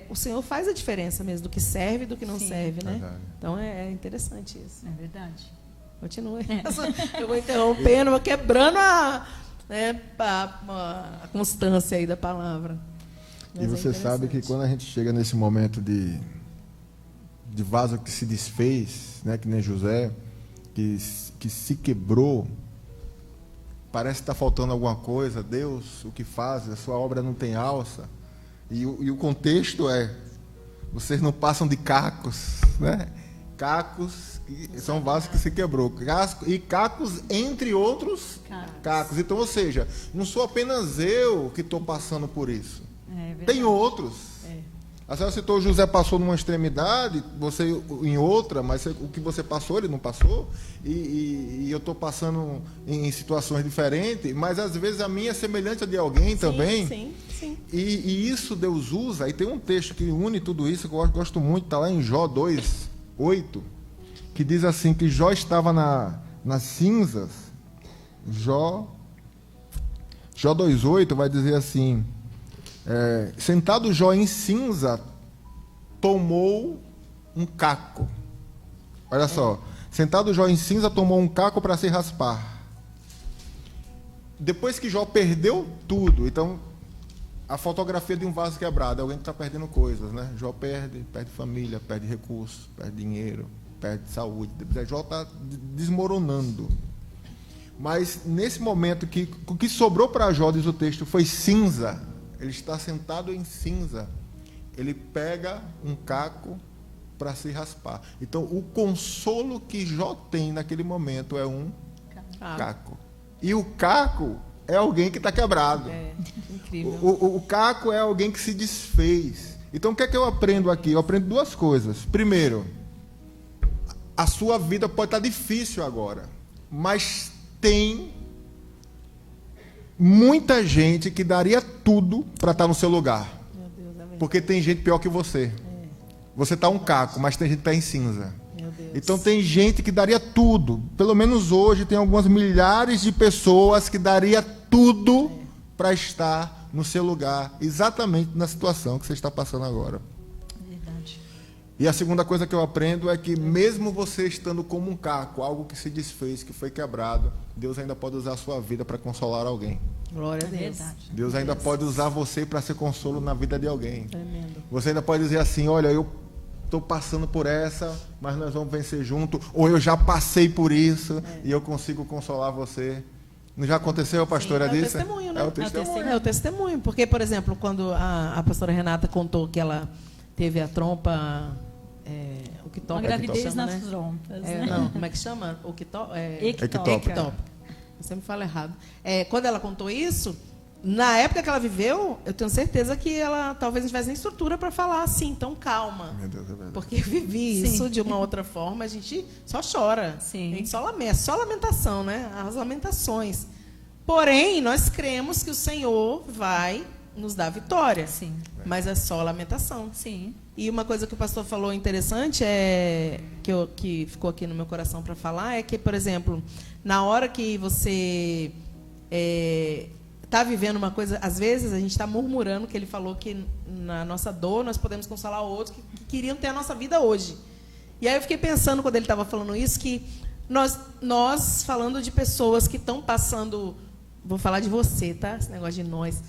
o Senhor faz a diferença mesmo, do que serve e do que não serve. Né? Então, é interessante isso. É verdade. Continue. Eu vou interrompendo, vou quebrando a constância aí da palavra. E você sabe que quando a gente chega nesse momento de vaso que se desfez, né, que nem José, que se quebrou, parece que está faltando alguma coisa, Deus, o que faz? A sua obra não tem alça. E o contexto vocês não passam de cacos, né? Cacos, são vasos que se quebrou. E cacos, entre outros cacos. Então, ou seja, não sou apenas eu que estou passando por isso. Tem outros. A senhora citou, José passou numa extremidade, você em outra, mas o que você passou, ele não passou. E eu estou passando em situações diferentes, mas às vezes a minha é semelhante a de alguém também. Sim. E isso Deus usa, e tem um texto que une tudo isso, que eu gosto muito, está lá em Jó 2:8, que diz assim, que Jó estava nas cinzas. Jó 2:8 vai dizer assim... sentado Jó em cinza, tomou um caco. Olha só. Sentado Jó em cinza, tomou um caco para se raspar. Depois que Jó perdeu tudo, então a fotografia de um vaso quebrado, alguém que está perdendo coisas, né? Jó perde família, perde recursos, perde dinheiro, perde saúde. Jó está desmoronando. Mas nesse momento que o que sobrou para Jó, diz o texto, foi cinza. Ele está sentado em cinza. Ele pega um caco para se raspar. Então, o consolo que Jó tem naquele momento é um caco. E o caco é alguém que está quebrado. É, incrível. O caco é alguém que se desfez. Então, o que é que eu aprendo aqui? Eu aprendo duas coisas. Primeiro, a sua vida pode estar difícil agora, mas tem muita gente que daria tudo para estar no seu lugar. Meu Deus, é verdade. Porque tem gente pior que você. Você está um caco, mas tem gente que está em cinza. Meu Deus. Então tem gente que daria tudo. Pelo menos hoje tem algumas milhares de pessoas que daria tudo para estar no seu lugar, exatamente na situação que você está passando agora. Verdade. E a segunda coisa que eu aprendo é que mesmo você estando como um caco, algo que se desfez, que foi quebrado, Deus ainda pode usar a sua vida para consolar alguém. Glória a É Deus. verdade. Deus ainda pode usar você para ser consolo na vida de alguém. Tremendo. Você ainda pode dizer assim, olha, eu estou passando por essa, mas nós vamos vencer junto, ou eu já passei por isso e eu consigo consolar você. Não já aconteceu, pastora, É o disso? testemunho, né? É o testemunho. É o testemunho. Porque, por exemplo, quando a pastora Renata contou que ela teve a trompa... o que toca, Uma gravidez chama, nas né? trompas, É, né? não, como é que chama? O que toca? Ectópica. Ectópica. Eu sempre falo errado. Quando ela contou isso, na época que ela viveu, eu tenho certeza que ela talvez não tivesse nem estrutura para falar assim, tão calma. Meu Deus, é verdade. Porque eu vivi Sim. isso de uma outra forma, a gente só chora. Sim. A gente só lamenta, só lamentação, né? As lamentações. Porém, nós cremos que o Senhor vai nos dar vitória. Sim. Mas é só lamentação. Sim. E uma coisa que o pastor falou interessante, que ficou aqui no meu coração para falar, é que, por exemplo, na hora que você está vivendo uma coisa, às vezes a gente está murmurando, que ele falou que na nossa dor nós podemos consolar outros que queriam ter a nossa vida hoje. E aí eu fiquei pensando, quando ele estava falando isso, que nós falando de pessoas que estão passando, vou falar de você, tá? Esse negócio de nós.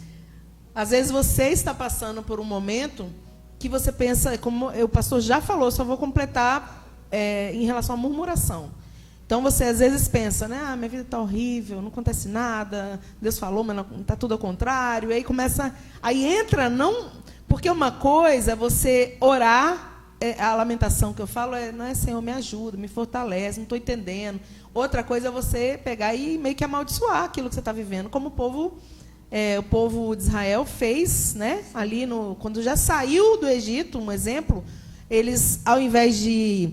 Às vezes você está passando por um momento que você pensa, como o pastor já falou, só vou completar em relação à murmuração. Então você às vezes pensa, né? Minha vida está horrível, não acontece nada, Deus falou, mas está tudo ao contrário. Aí entra, não. Porque uma coisa é você orar, a lamentação que eu falo não é Senhor, me ajuda, me fortalece, não estou entendendo. Outra coisa é você pegar e meio que amaldiçoar aquilo que você está vivendo, como o povo de Israel fez, né? Ali quando já saiu do Egito, um exemplo, eles, ao invés de...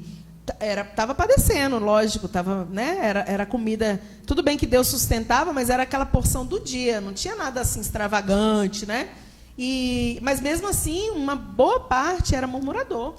Estava padecendo, lógico, né? Era comida... Tudo bem que Deus sustentava, mas era aquela porção do dia, não tinha nada assim extravagante, né? Mas mesmo assim, uma boa parte era murmurador.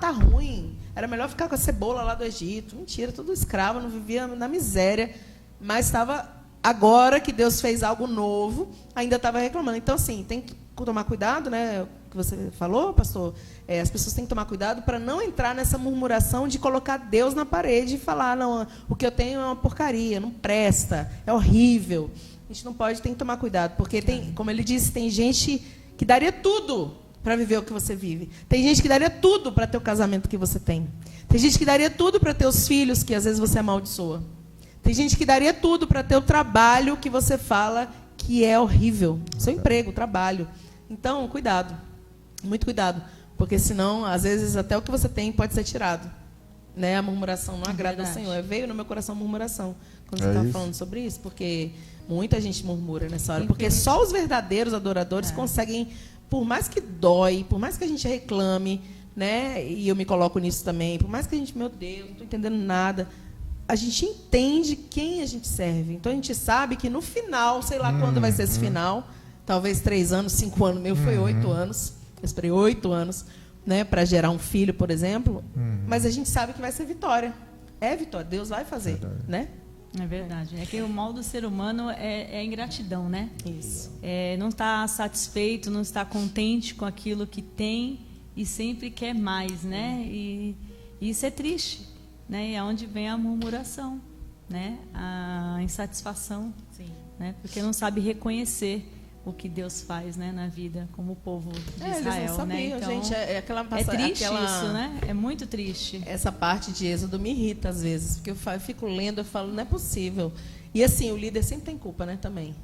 Tá ruim, era melhor ficar com a cebola lá do Egito. Mentira, tudo escravo, não vivia na miséria, mas estava... Agora que Deus fez algo novo, ainda estava reclamando. Então, assim, tem que tomar cuidado, né? O que você falou, pastor? As pessoas têm que tomar cuidado para não entrar nessa murmuração de colocar Deus na parede e falar, não, o que eu tenho é uma porcaria, não presta, é horrível. A gente não pode, tem que tomar cuidado, porque tem, como ele disse, tem gente que daria tudo para viver o que você vive. Tem gente que daria tudo para ter o casamento que você tem. Tem gente que daria tudo para ter os filhos que às vezes você amaldiçoa. Tem gente que daria tudo para ter o trabalho que você fala que é horrível. Seu emprego, o trabalho. Então, cuidado. Muito cuidado. Porque senão, às vezes, até o que você tem pode ser tirado. Né? A murmuração não agrada ao Senhor. Veio no meu coração murmuração quando você estava falando sobre isso. Porque muita gente murmura nessa hora. Porque só os verdadeiros adoradores conseguem, por mais que dói, por mais que a gente reclame, né? E eu me coloco nisso também, por mais que a gente, meu Deus, não estou entendendo nada... A gente entende quem a gente serve. Então, a gente sabe que no final, sei lá quando vai ser esse final, talvez 3 anos, 5 anos, meu foi 8 anos. Eu esperei 8 anos, né, para gerar um filho, por exemplo. Mas a gente sabe que vai ser vitória. É vitória, Deus vai fazer, né? É verdade. É que o mal do ser humano é a ingratidão, né? Isso. Não está satisfeito, não está contente com aquilo que tem e sempre quer mais, né? E isso é triste. né? E é onde vem a murmuração, né? A insatisfação, Sim. né? Porque não sabe reconhecer o que Deus faz, né, na vida, como o povo de Israel, eles não sabiam, né? Então, gente. é triste isso, né? É muito triste. Essa parte de Êxodo me irrita às vezes, porque eu fico lendo, eu falo, não é possível. E assim, o líder sempre tem culpa, né, também.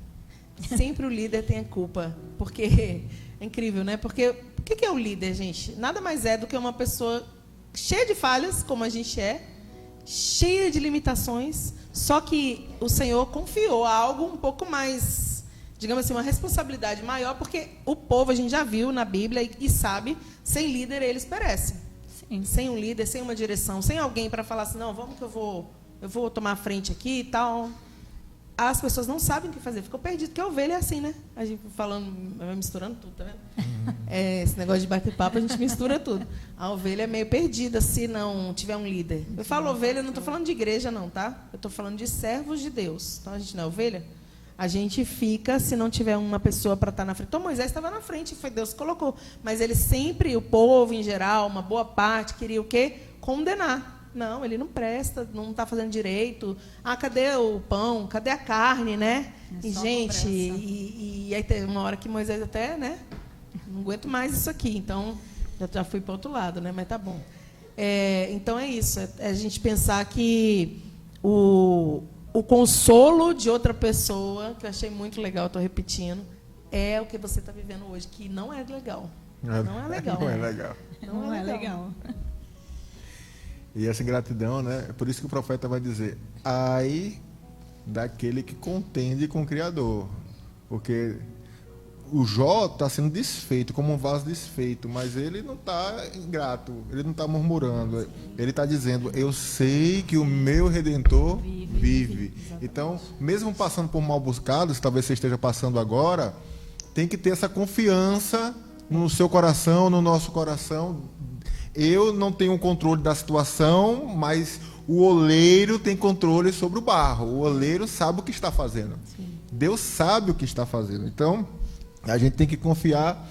Sempre o líder tem a culpa, porque é incrível, né? Porque o que é o líder, gente? Nada mais é do que uma pessoa cheia de falhas, como a gente é, cheia de limitações, só que o Senhor confiou algo um pouco mais, digamos assim, uma responsabilidade maior, porque o povo, a gente já viu na Bíblia e sabe, sem líder eles perecem. Sim. Sem um líder, sem uma direção, sem alguém para falar assim, não, vamos que eu vou tomar a frente aqui e tal. As pessoas não sabem o que fazer, ficam perdidas, porque a ovelha é assim, né? A gente falando, vai misturando tudo, tá vendo? Esse negócio de bate-papo, a gente mistura tudo. A ovelha é meio perdida se não tiver um líder. Eu falo ovelha, não estou falando de igreja, não, tá? Eu estou falando de servos de Deus. Então, a gente não é ovelha? A gente fica se não tiver uma pessoa para estar na frente. Então, Moisés estava na frente, foi Deus que colocou. Mas ele sempre, o povo em geral, uma boa parte, queria o quê? Condenar. Não, ele não presta, não está fazendo direito. Ah, cadê o pão? Cadê a carne, né? E, gente, e aí tem uma hora que Moisés até, né? Não aguento mais isso aqui. Então, já fui para o outro lado, né? Mas tá bom. Então, é isso. É a gente pensar que o consolo de outra pessoa, que eu achei muito legal, estou repetindo, é o que você está vivendo hoje, que não é legal. Não é legal. Não é legal. Não é legal. E essa ingratidão, né? É por isso que o profeta vai dizer: ai daquele que contende com o Criador. Porque o Jó está sendo desfeito, como um vaso desfeito, mas ele não está ingrato, ele não está murmurando. Ele está dizendo: eu sei que o meu Redentor vive. Então, mesmo passando por mal buscados, talvez você esteja passando agora, tem que ter essa confiança no seu coração, no nosso coração. Eu não tenho controle da situação, mas o oleiro tem controle sobre o barro. O oleiro sabe o que está fazendo. Sim. Deus sabe o que está fazendo. Então, a gente tem que confiar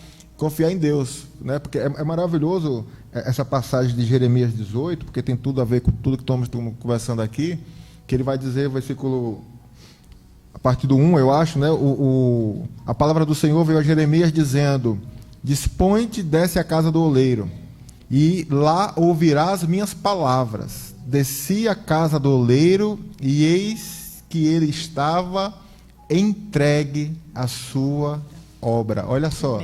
em Deus, né? Porque é maravilhoso essa passagem de Jeremias 18, porque tem tudo a ver com tudo que estamos conversando aqui, que ele vai dizer, versículo, a partir do 1, eu acho, né? A palavra do Senhor veio a Jeremias dizendo: dispõe-te, desce à casa do oleiro, e lá ouvirás minhas palavras. Desci à casa do oleiro, e eis que ele estava entregue à sua obra. Olha só.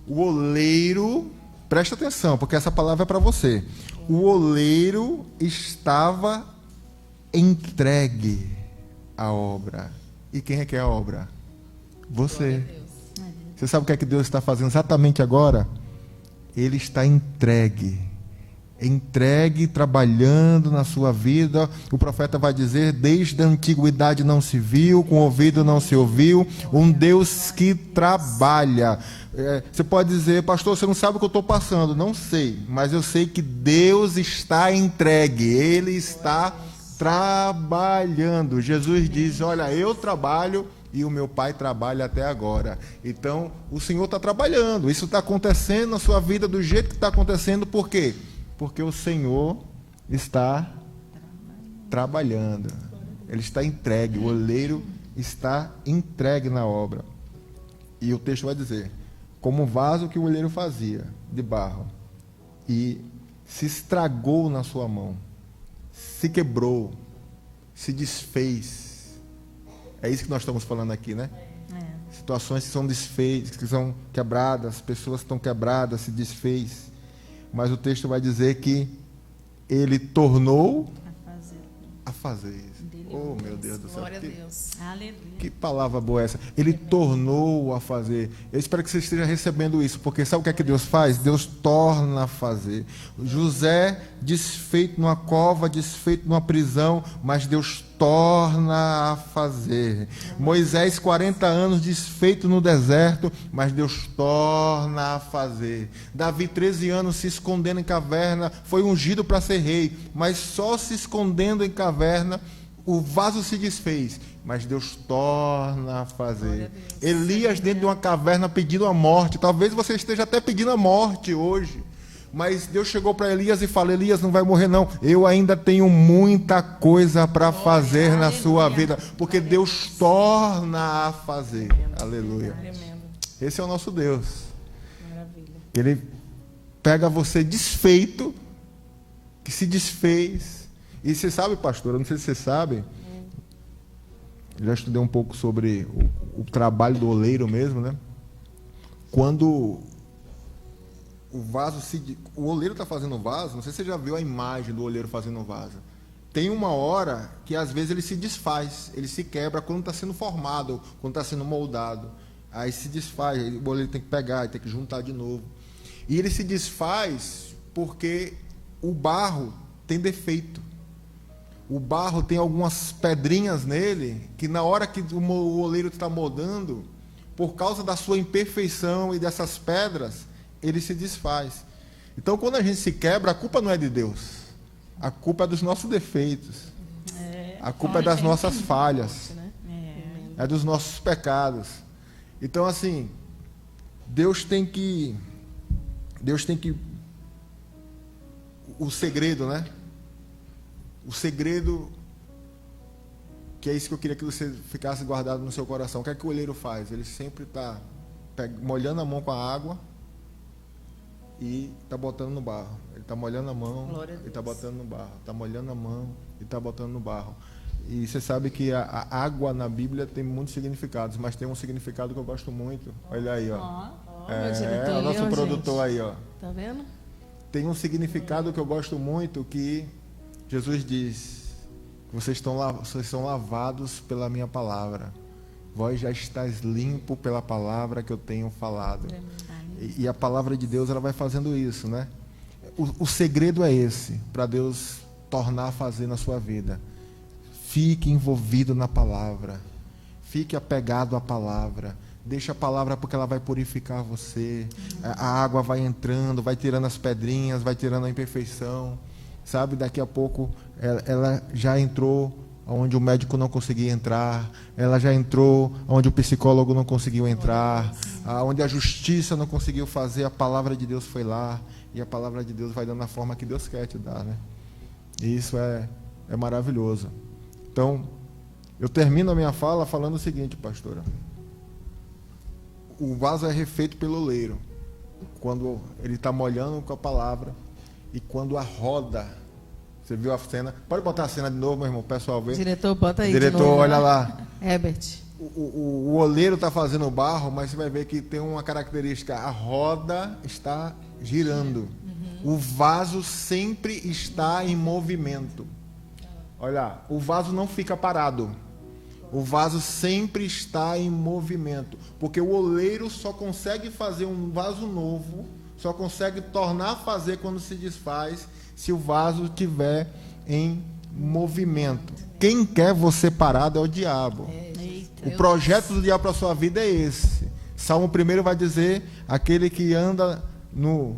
O oleiro, presta atenção, porque essa palavra é para você. O oleiro estava entregue à obra. E quem é que é a obra? Você. Você sabe o que é que Deus está fazendo exatamente agora? Ele está entregue, trabalhando na sua vida. O profeta vai dizer: desde a antiguidade não se viu, com o ouvido não se ouviu, um Deus que trabalha. Você pode dizer: pastor, você não sabe o que eu estou passando. Não sei, mas eu sei que Deus está entregue, Ele está trabalhando. Jesus diz: olha, eu trabalho e o meu Pai trabalha até agora. Então, o Senhor está trabalhando. Isso está acontecendo na sua vida do jeito que está acontecendo. Por quê? Porque o Senhor está trabalhando. Ele está entregue. O oleiro está entregue na obra. E o texto vai dizer: como um vaso que o oleiro fazia de barro, e se estragou na sua mão, se quebrou, se desfez. É isso que nós estamos falando aqui, né? Situações que são desfeitas, que são quebradas, pessoas que estão quebradas, se desfez. Mas o texto vai dizer que ele tornou a fazer. Oh, meu Deus do céu. Glória a Deus. Aleluia. Que palavra boa essa. Ele tornou a fazer. Eu espero que você esteja recebendo isso, porque sabe o que é que Deus faz? Deus torna a fazer. José, desfeito numa cova, desfeito numa prisão, mas Deus torna a fazer. Moisés, 40 anos, desfeito no deserto, mas Deus torna a fazer. Davi, 13 anos, se escondendo em caverna, foi ungido para ser rei, mas só se escondendo em caverna, o vaso se desfez, mas Deus torna a fazer. Elias dentro de uma caverna pedindo a morte. Talvez você esteja até pedindo a morte hoje, Mas Deus chegou para Elias e falou: Elias não vai morrer não, eu ainda tenho muita coisa para fazer na sua vida, porque Deus torna a fazer. Aleluia. Esse é o nosso Deus. Maravilha. Ele pega você desfeito, que se desfez. E você sabe, pastor, eu não sei se você sabe, já estudei um pouco sobre o trabalho do oleiro mesmo, né? Quando o oleiro está fazendo o vaso, não sei se você já viu a imagem do oleiro fazendo o vaso. Tem uma hora que às vezes ele se desfaz, ele se quebra quando está sendo formado, quando está sendo moldado. Aí se desfaz, o oleiro tem que pegar, tem que juntar de novo. E ele se desfaz porque o barro tem defeito. O barro tem algumas pedrinhas nele que na hora que o oleiro está moldando, por causa da sua imperfeição e dessas pedras, ele se desfaz. Então, quando a gente se quebra, a culpa não é de Deus. A culpa é dos nossos defeitos. A culpa é das nossas falhas. É dos nossos pecados. Então, assim, Deus tem que... O segredo, né? O segredo, que é isso que eu queria que você ficasse guardado no seu coração. O que é que o olheiro faz? Ele sempre está molhando a mão com a água e está botando no barro. Ele está molhando a mão e está botando no barro. Está molhando a mão e está botando no barro. E você sabe que a água na Bíblia tem muitos significados, mas tem um significado que eu gosto muito. Olha aí, ó. É o nosso produtor aí, ó. Tá vendo? Tem um significado que eu gosto muito, que Jesus diz: vocês são lavados pela minha palavra. Vós já estáis limpo pela palavra que eu tenho falado. E a palavra de Deus, ela vai fazendo isso, né? O segredo é esse, para Deus tornar a fazer na sua vida. Fique envolvido na palavra. Fique apegado à palavra. Deixa a palavra, porque ela vai purificar você. A água vai entrando, vai tirando as pedrinhas, vai tirando a imperfeição. Sabe, daqui a pouco ela já entrou onde o médico não conseguia entrar. Ela já entrou onde o psicólogo não conseguiu entrar. Onde a justiça não conseguiu fazer. A palavra de Deus foi lá. E a palavra de Deus vai dando a forma que Deus quer te dar, né? E isso é maravilhoso. Então, eu termino a minha fala falando o seguinte, pastora. O vaso é refeito pelo oleiro, quando ele está molhando com a palavra, e quando a roda, você viu a cena? Pode botar a cena de novo, meu irmão, o pessoal vê. Diretor, bota aí. Diretor, de novo, olha lá. Herbert. O oleiro está fazendo o barro, mas você vai ver que tem uma característica: a roda está girando. O vaso sempre está em movimento. Olha, o vaso não fica parado. O vaso sempre está em movimento, porque o oleiro só consegue fazer um vaso novo, só consegue tornar a fazer quando se desfaz, se o vaso estiver em movimento. Quem quer você parado é o diabo. O projeto do diabo para a sua vida é esse. Salmo 1 vai dizer: aquele que anda no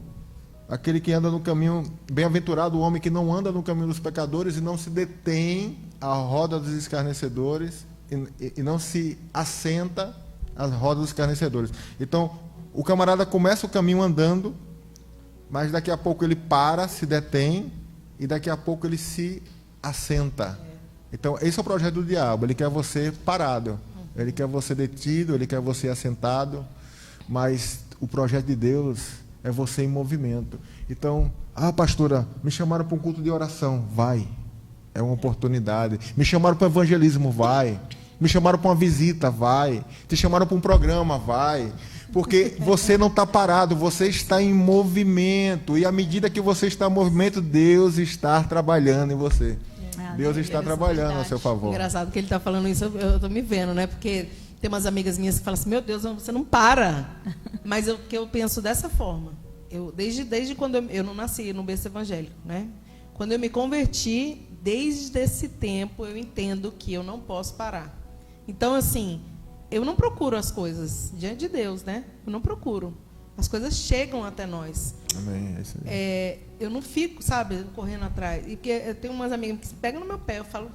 caminho, bem-aventurado o homem que não anda no caminho dos pecadores e não se detém à roda dos escarnecedores, e não se assenta às rodas dos escarnecedores. Então, o camarada começa o caminho andando, mas daqui a pouco ele para, se detém, e daqui a pouco ele se assenta. Então, esse é o projeto do diabo. Ele quer você parado, ele quer você detido, ele quer você assentado, mas o projeto de Deus é você em movimento. Então, pastora, me chamaram para um culto de oração. Vai. É uma oportunidade. Me chamaram para o evangelismo. Vai. Me chamaram para uma visita. Vai. Te chamaram para um programa. Vai. Porque você não está parado, você está em movimento. E à medida que você está em movimento, Deus está trabalhando em você. Deus está trabalhando a seu favor. Engraçado que ele está falando isso, eu estou me vendo, né? Porque tem umas amigas minhas que falam assim: meu Deus, você não para. Mas eu penso dessa forma. Desde quando eu não nasci no berço evangélico, né? Quando eu me converti, desde esse tempo eu entendo que eu não posso parar. Então, assim, eu não procuro as coisas diante de Deus, né? Eu não procuro. As coisas chegam até nós. Amém. É isso aí. Eu não fico, sabe, correndo atrás. E porque eu tenho umas amigas que se pegam no meu pé, eu falo,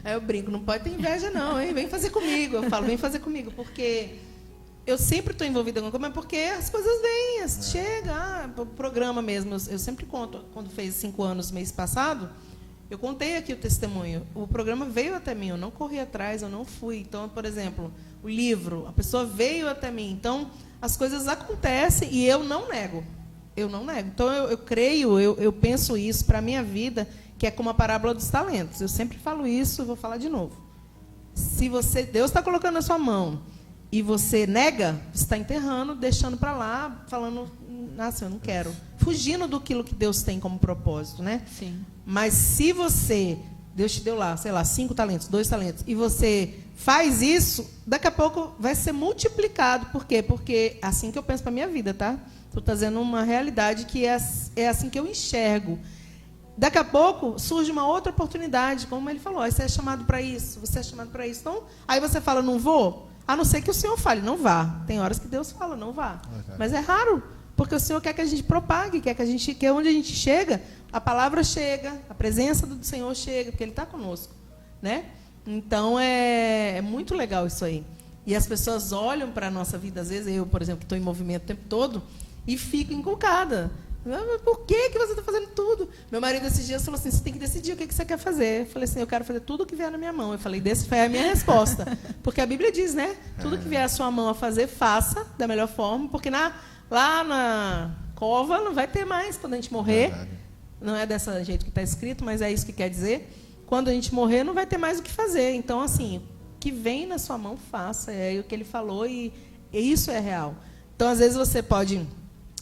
aí eu brinco, não pode ter inveja não, hein? Vem fazer comigo. Eu falo, vem fazer comigo, porque eu sempre estou envolvida com alguma coisa, mas porque as coisas vêm, chega, o programa mesmo. Eu sempre conto, quando fez 5 anos, mês passado, eu contei aqui o testemunho. O programa veio até mim, eu não corri atrás, eu não fui. Então, por exemplo, o livro, a pessoa veio até mim. Então, as coisas acontecem e eu não nego. Eu não nego. Então, eu creio, eu penso isso para a minha vida, que é como a parábola dos talentos. Eu sempre falo isso, vou falar de novo. Se Deus está colocando na sua mão e você nega, você está enterrando, deixando para lá, falando, nossa, eu não quero. Fugindo do que Deus tem como propósito, né? Sim. Mas se Deus te deu lá, sei lá, 5 talentos, 2 talentos, e você faz isso, daqui a pouco vai ser multiplicado. Por quê? Porque é assim que eu penso para a minha vida, tá? Estou trazendo uma realidade que é assim que eu enxergo. Daqui a pouco surge uma outra oportunidade, como ele falou, você é chamado para isso, você é chamado para isso. Então, aí você fala, não vou, a não ser que o Senhor fale, não vá. Tem horas que Deus fala, não vá. Mas é raro, porque o Senhor quer que a gente propague, quer que onde a gente chega, a palavra chega, a presença do Senhor chega, porque Ele está conosco, né? Então, é muito legal isso aí. E as pessoas olham para a nossa vida, às vezes, eu, por exemplo, que estou em movimento o tempo todo, e fico encucada. Por que você está fazendo tudo? Meu marido, esses dias, falou assim, você tem que decidir o que você quer fazer. Eu falei assim, eu quero fazer tudo o que vier na minha mão. Eu falei, desse foi a minha resposta. Porque a Bíblia diz, né? Tudo que vier à sua mão a fazer, faça da melhor forma, porque lá na cova não vai ter mais quando a gente morrer. Não é desse jeito que está escrito, mas é isso que quer dizer. Quando a gente morrer, não vai ter mais o que fazer. Então, assim, o que vem na sua mão, faça. É o que ele falou e isso é real. Então, às vezes, você pode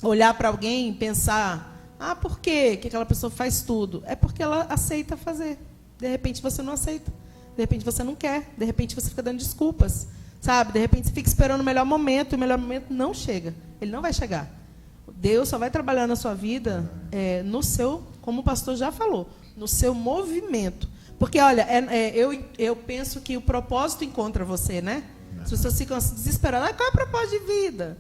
olhar para alguém e pensar, por quê que aquela pessoa faz tudo? É porque ela aceita fazer. De repente, você não aceita. De repente, você não quer. De repente, você fica dando desculpas. Sabe? De repente, você fica esperando o melhor momento, e o melhor momento não chega. Ele não vai chegar. Deus só vai trabalhar na sua vida no seu, como o pastor já falou, no seu movimento. Porque, olha, eu penso que o propósito encontra você, né? As pessoas ficam assim, desesperadas. Qual é o propósito de vida?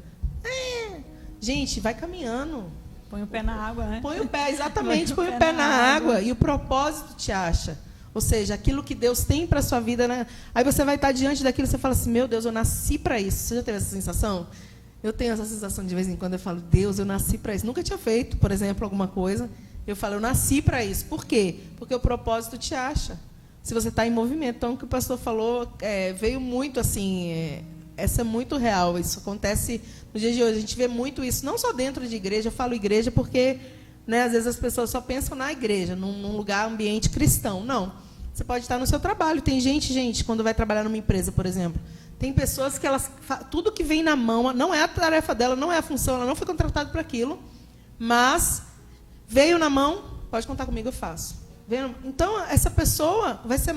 Gente, vai caminhando. Põe o pé na água, né? Põe o pé, exatamente, põe o pé na água. E o propósito te acha. Ou seja, aquilo que Deus tem para a sua vida, né? Aí você vai estar diante daquilo e você fala assim, meu Deus, eu nasci para isso. Você já teve essa sensação? Eu tenho essa sensação de vez em quando, eu falo, Deus, eu nasci para isso. Nunca tinha feito, por exemplo, alguma coisa. Eu falo, eu nasci para isso. Por quê? Porque o propósito te acha. Se você está em movimento. Então, o que o pastor falou veio muito assim... essa é muito real. Isso acontece no dia de hoje. A gente vê muito isso, não só dentro de igreja. Eu falo igreja porque, né, às vezes as pessoas só pensam na igreja, num lugar, ambiente cristão. Não. Você pode estar no seu trabalho. Tem gente, quando vai trabalhar numa empresa, por exemplo, tem pessoas que tudo que vem na mão, não é a tarefa dela, não é a função, ela não foi contratada para aquilo, mas veio na mão, pode contar comigo, eu faço. Então, essa pessoa vai ser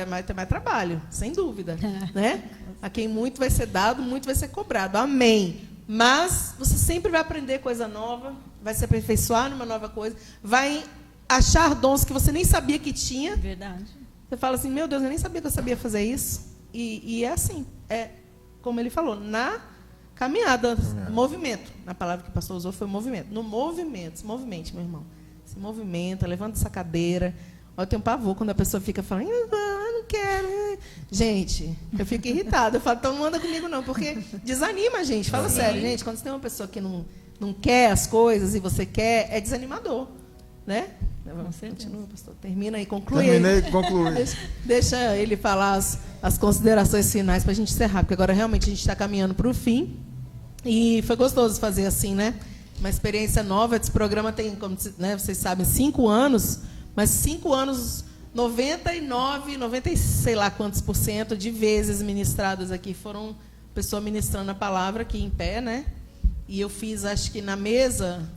vai ter mais trabalho, sem dúvida. Né? A quem muito vai ser dado, muito vai ser cobrado. Amém. Mas você sempre vai aprender coisa nova, vai se aperfeiçoar numa nova coisa, vai achar dons que você nem sabia que tinha. Verdade. Você fala assim, meu Deus, eu nem sabia que eu sabia fazer isso. E é assim, como ele falou, na caminhada, movimento. A palavra que o pastor usou foi movimento. No movimento, se movimente, meu irmão. Se movimenta, levanta essa cadeira. Eu tenho pavor quando a pessoa fica falando, eu não quero. Gente, eu fico irritada. Eu falo, então não anda comigo não, porque desanima a gente. Fala sério, gente. Quando você tem uma pessoa que não quer as coisas e você quer, é desanimador. Né? Continua, pastor. Termina aí, conclui. Terminei, conclui. Deixa ele falar as considerações finais para a gente encerrar, porque agora realmente a gente está caminhando para o fim. E foi gostoso fazer assim, né? Uma experiência nova. Esse programa tem, como vocês sabem, 5 anos, mas 5 anos, 99, sei lá quantos % de vezes ministradas aqui foram pessoas ministrando a palavra aqui em pé, né? E eu fiz, acho que na mesa,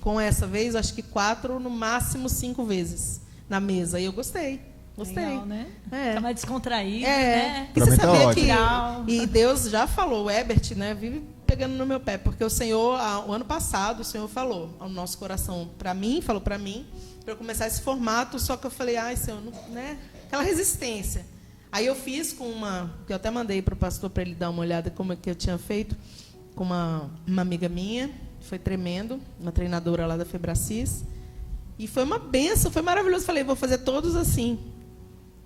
com essa vez, acho que 4, no máximo 5 vezes na mesa. E eu gostei. Legal, né? Fica mais descontraído, né? E você sabia que... Legal. E Deus já falou, o Herbert, né, vive pegando no meu pé, porque o Senhor, o ano passado, o Senhor falou ao nosso coração, falou para mim, para eu começar esse formato, só que eu falei, Senhor, né? Aquela resistência. Aí eu fiz com que eu até mandei para o pastor para ele dar uma olhada como é que eu tinha feito, com uma amiga minha, foi tremendo, uma treinadora lá da Febracis, e foi uma benção, foi maravilhoso. Falei, vou fazer todos assim.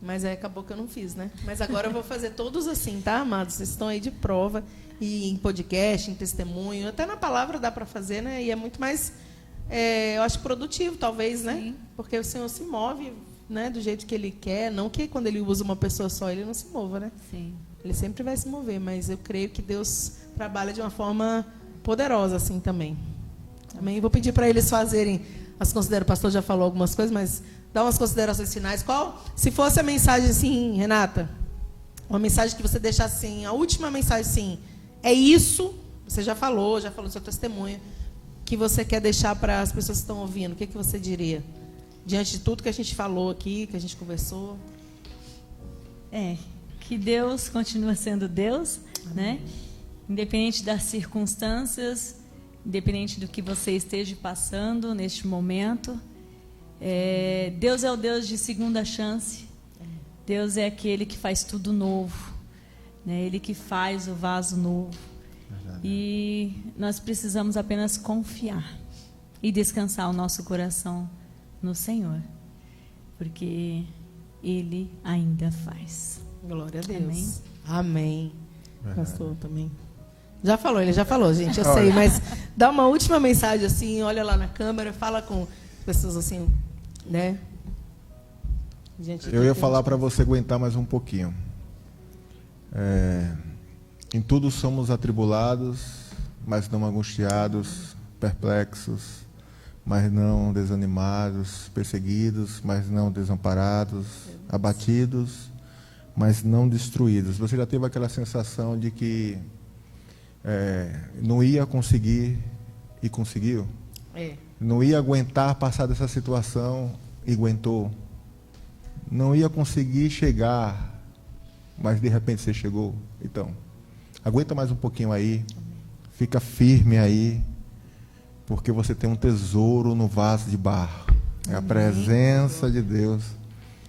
Mas acabou que eu não fiz, né? Mas agora eu vou fazer todos assim, tá, amados? Vocês estão aí de prova. E em podcast, em testemunho, até na palavra dá para fazer, né? E é muito mais, eu acho, produtivo, talvez, né? Sim. Porque o Senhor se move, né, do jeito que Ele quer. Não que quando Ele usa uma pessoa só, Ele não se mova, né? Sim. Ele sempre vai se mover, mas eu creio que Deus trabalha de uma forma poderosa assim também. Amém? Vou pedir para eles fazerem as considerações. O pastor já falou algumas coisas, mas dá umas considerações finais. Qual, se fosse a mensagem assim, Renata, uma mensagem que você deixasse assim, a última mensagem assim, é isso, você já falou do seu testemunho, que você quer deixar para as pessoas que estão ouvindo, o que você diria? Diante de tudo que a gente falou aqui, que a gente conversou. Que Deus continua sendo Deus, né? Independente das circunstâncias, independente do que você esteja passando neste momento. Deus é o Deus de segunda chance. Deus é aquele que faz tudo novo, né? Ele que faz o vaso novo. Verdade. E nós precisamos apenas confiar e descansar o nosso coração no Senhor, porque Ele ainda faz. Glória a Deus. Amém. Amém. Pastor também. Já falou, ele já falou, gente, eu sei, mas dá uma última mensagem assim, olha lá na câmera, fala com as pessoas assim, né? Eu ia falar para você aguentar mais um pouquinho. Em tudo somos atribulados, mas não angustiados, perplexos, mas não desanimados, perseguidos, mas não desamparados, abatidos, mas não destruídos. Você já teve aquela sensação de que não ia conseguir e conseguiu? Não ia aguentar passar dessa situação e aguentou? Não ia conseguir chegar, mas de repente você chegou? Então, aguenta mais um pouquinho aí, fica firme aí, porque você tem um tesouro no vaso de barro. É a presença de Deus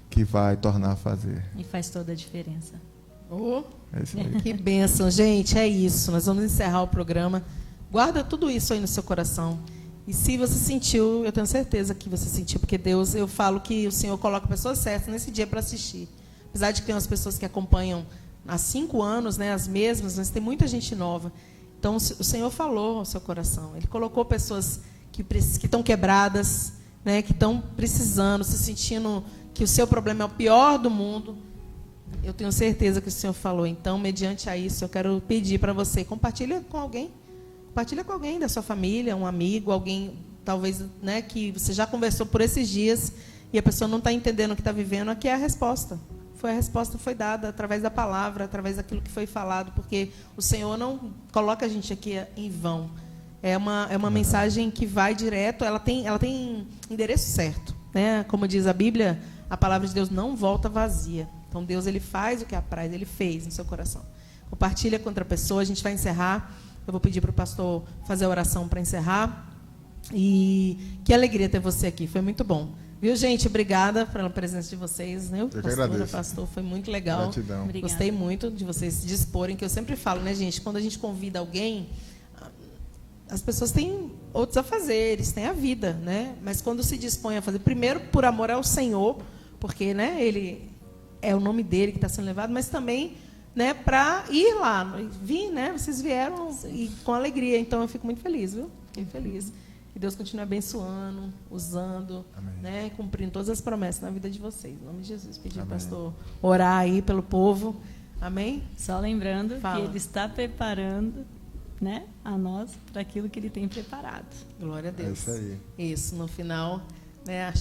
que vai tornar a fazer. E faz toda a diferença. É isso aí. Que bênção, gente, é isso. Nós vamos encerrar o programa. Guarda tudo isso aí no seu coração. E se você sentiu, eu tenho certeza que você sentiu, porque Deus, eu falo que o Senhor coloca pessoas certas nesse dia para assistir. Apesar de que tem umas pessoas que acompanham há 5 anos, né, as mesmas, mas tem muita gente nova. Então, o Senhor falou ao seu coração. Ele colocou pessoas que estão quebradas, né, que estão precisando, se sentindo que o seu problema é o pior do mundo. Eu tenho certeza que o Senhor falou. Então, mediante a isso, eu quero pedir para você, compartilha com alguém da sua família, um amigo, alguém, talvez, né, que você já conversou por esses dias e a pessoa não está entendendo o que está vivendo. Aqui é a resposta. A resposta foi dada através da palavra, através daquilo que foi falado, porque o Senhor não coloca a gente aqui em vão. É uma mensagem que vai direto, ela tem endereço certo, né? Como diz a Bíblia, a palavra de Deus não volta vazia. Então, Deus, ele faz o que apraz, ele fez no seu coração. Compartilha com outra pessoa, a gente vai encerrar. Eu vou pedir para o pastor fazer a oração para encerrar. E que alegria ter você aqui, foi muito bom. Viu, gente? Obrigada pela presença de vocês, né? Pastor, foi muito legal. Gratidão. Gostei muito de vocês se disporem, que eu sempre falo, né, gente? Quando a gente convida alguém, as pessoas têm outros afazeres, têm a vida, né? Mas quando se dispõe a fazer, primeiro por amor ao Senhor, porque, né, ele é o nome dele que está sendo levado, mas também, né, para ir lá, vir, né? Vocês vieram e com alegria, então eu fico muito feliz, viu? Fiquei feliz. Que Deus continue abençoando, usando, né, cumprindo todas as promessas na vida de vocês. Em nome de Jesus, pedir ao pastor orar aí pelo povo. Amém? Só lembrando que Ele está preparando, né, a nós para aquilo que Ele tem preparado. Glória a Deus. É isso aí. Isso, no final, né,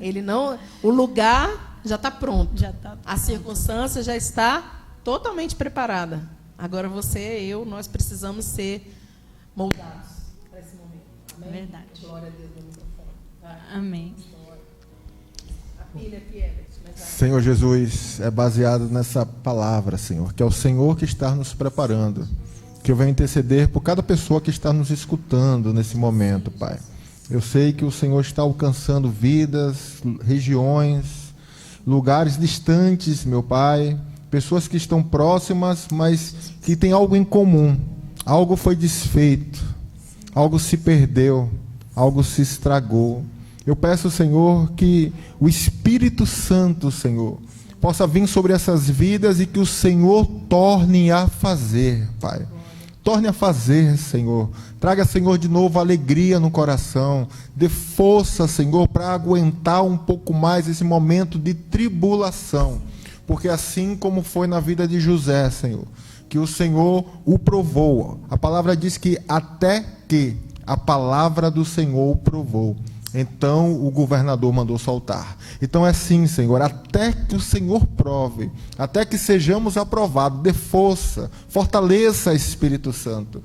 ele não, o lugar já está pronto. Já tá pronto. A circunstância já está totalmente preparada. Agora você, eu, nós precisamos ser moldados. Verdade. Glória a Deus no microfone. Tá? Amém. A pilha aqui é, Senhor Jesus, é baseado nessa palavra, Senhor, que é o Senhor que está nos preparando, que eu venho interceder por cada pessoa que está nos escutando nesse momento, Pai. Eu sei que o Senhor está alcançando vidas, regiões, lugares distantes, meu Pai, pessoas que estão próximas, mas que têm algo em comum. Algo foi desfeito. Algo se perdeu, algo se estragou. Eu peço, Senhor, que o Espírito Santo, Senhor, possa vir sobre essas vidas e que o Senhor torne a fazer, Pai. Torne a fazer, Senhor. Traga, Senhor, de novo alegria no coração. Dê força, Senhor, para aguentar um pouco mais esse momento de tribulação. Porque assim como foi na vida de José, Senhor, que o Senhor o provou. A palavra diz que até que a palavra do Senhor o provou. Então o governador mandou soltar. Então é assim, Senhor, até que o Senhor prove, até que sejamos aprovados, dê força, fortaleça, Espírito Santo.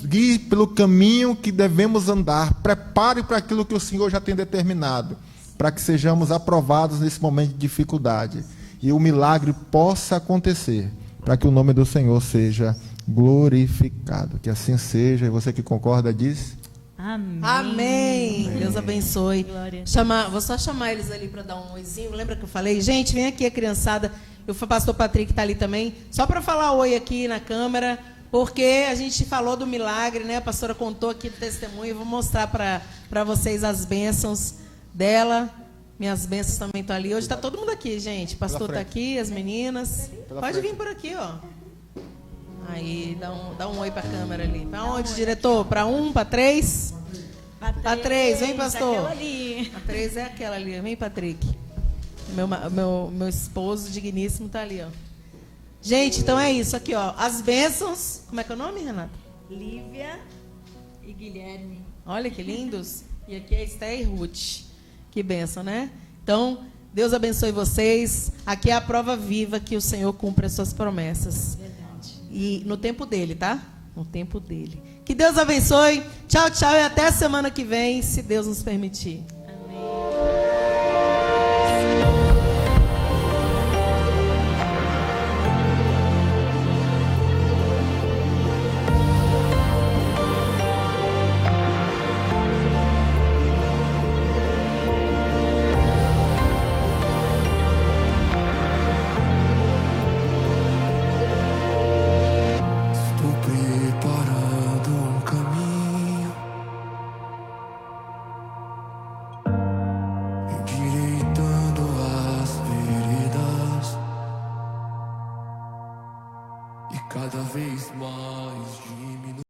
Guie pelo caminho que devemos andar, prepare para aquilo que o Senhor já tem determinado, para que sejamos aprovados nesse momento de dificuldade e o milagre possa acontecer, para que o nome do Senhor seja glorificado. Que assim seja. E você que concorda diz... Amém. Amém. Deus abençoe. Glória. Vou só chamar eles ali para dar um oizinho. Lembra que eu falei? Gente, vem aqui a criançada. O pastor Patrick está ali também. Só para falar oi aqui na câmera, porque a gente falou do milagre, né? A pastora contou aqui do testemunho. Vou mostrar para vocês as bênçãos dela. Minhas bênçãos também estão ali. Hoje está todo mundo aqui, gente. O pastor está aqui, as meninas. Pode vir por aqui, ó. Aí, dá um oi para a câmera ali. Para onde, diretor? Para 1, para 3? Para 3, vem, pastor. A 3 é aquela ali. Vem, Patrick. Meu esposo digníssimo está ali, ó. Gente, então é isso aqui, ó. As bênçãos. Como é que é o nome, Renata? Lívia e Guilherme. Olha que lindos. E aqui é Esther e Ruth. Que bênção, né? Então, Deus abençoe vocês. Aqui é a prova viva que o Senhor cumpre as suas promessas. Verdade. E no tempo dele, tá? No tempo dele. Que Deus abençoe. Tchau, tchau. E até semana que vem, se Deus nos permitir.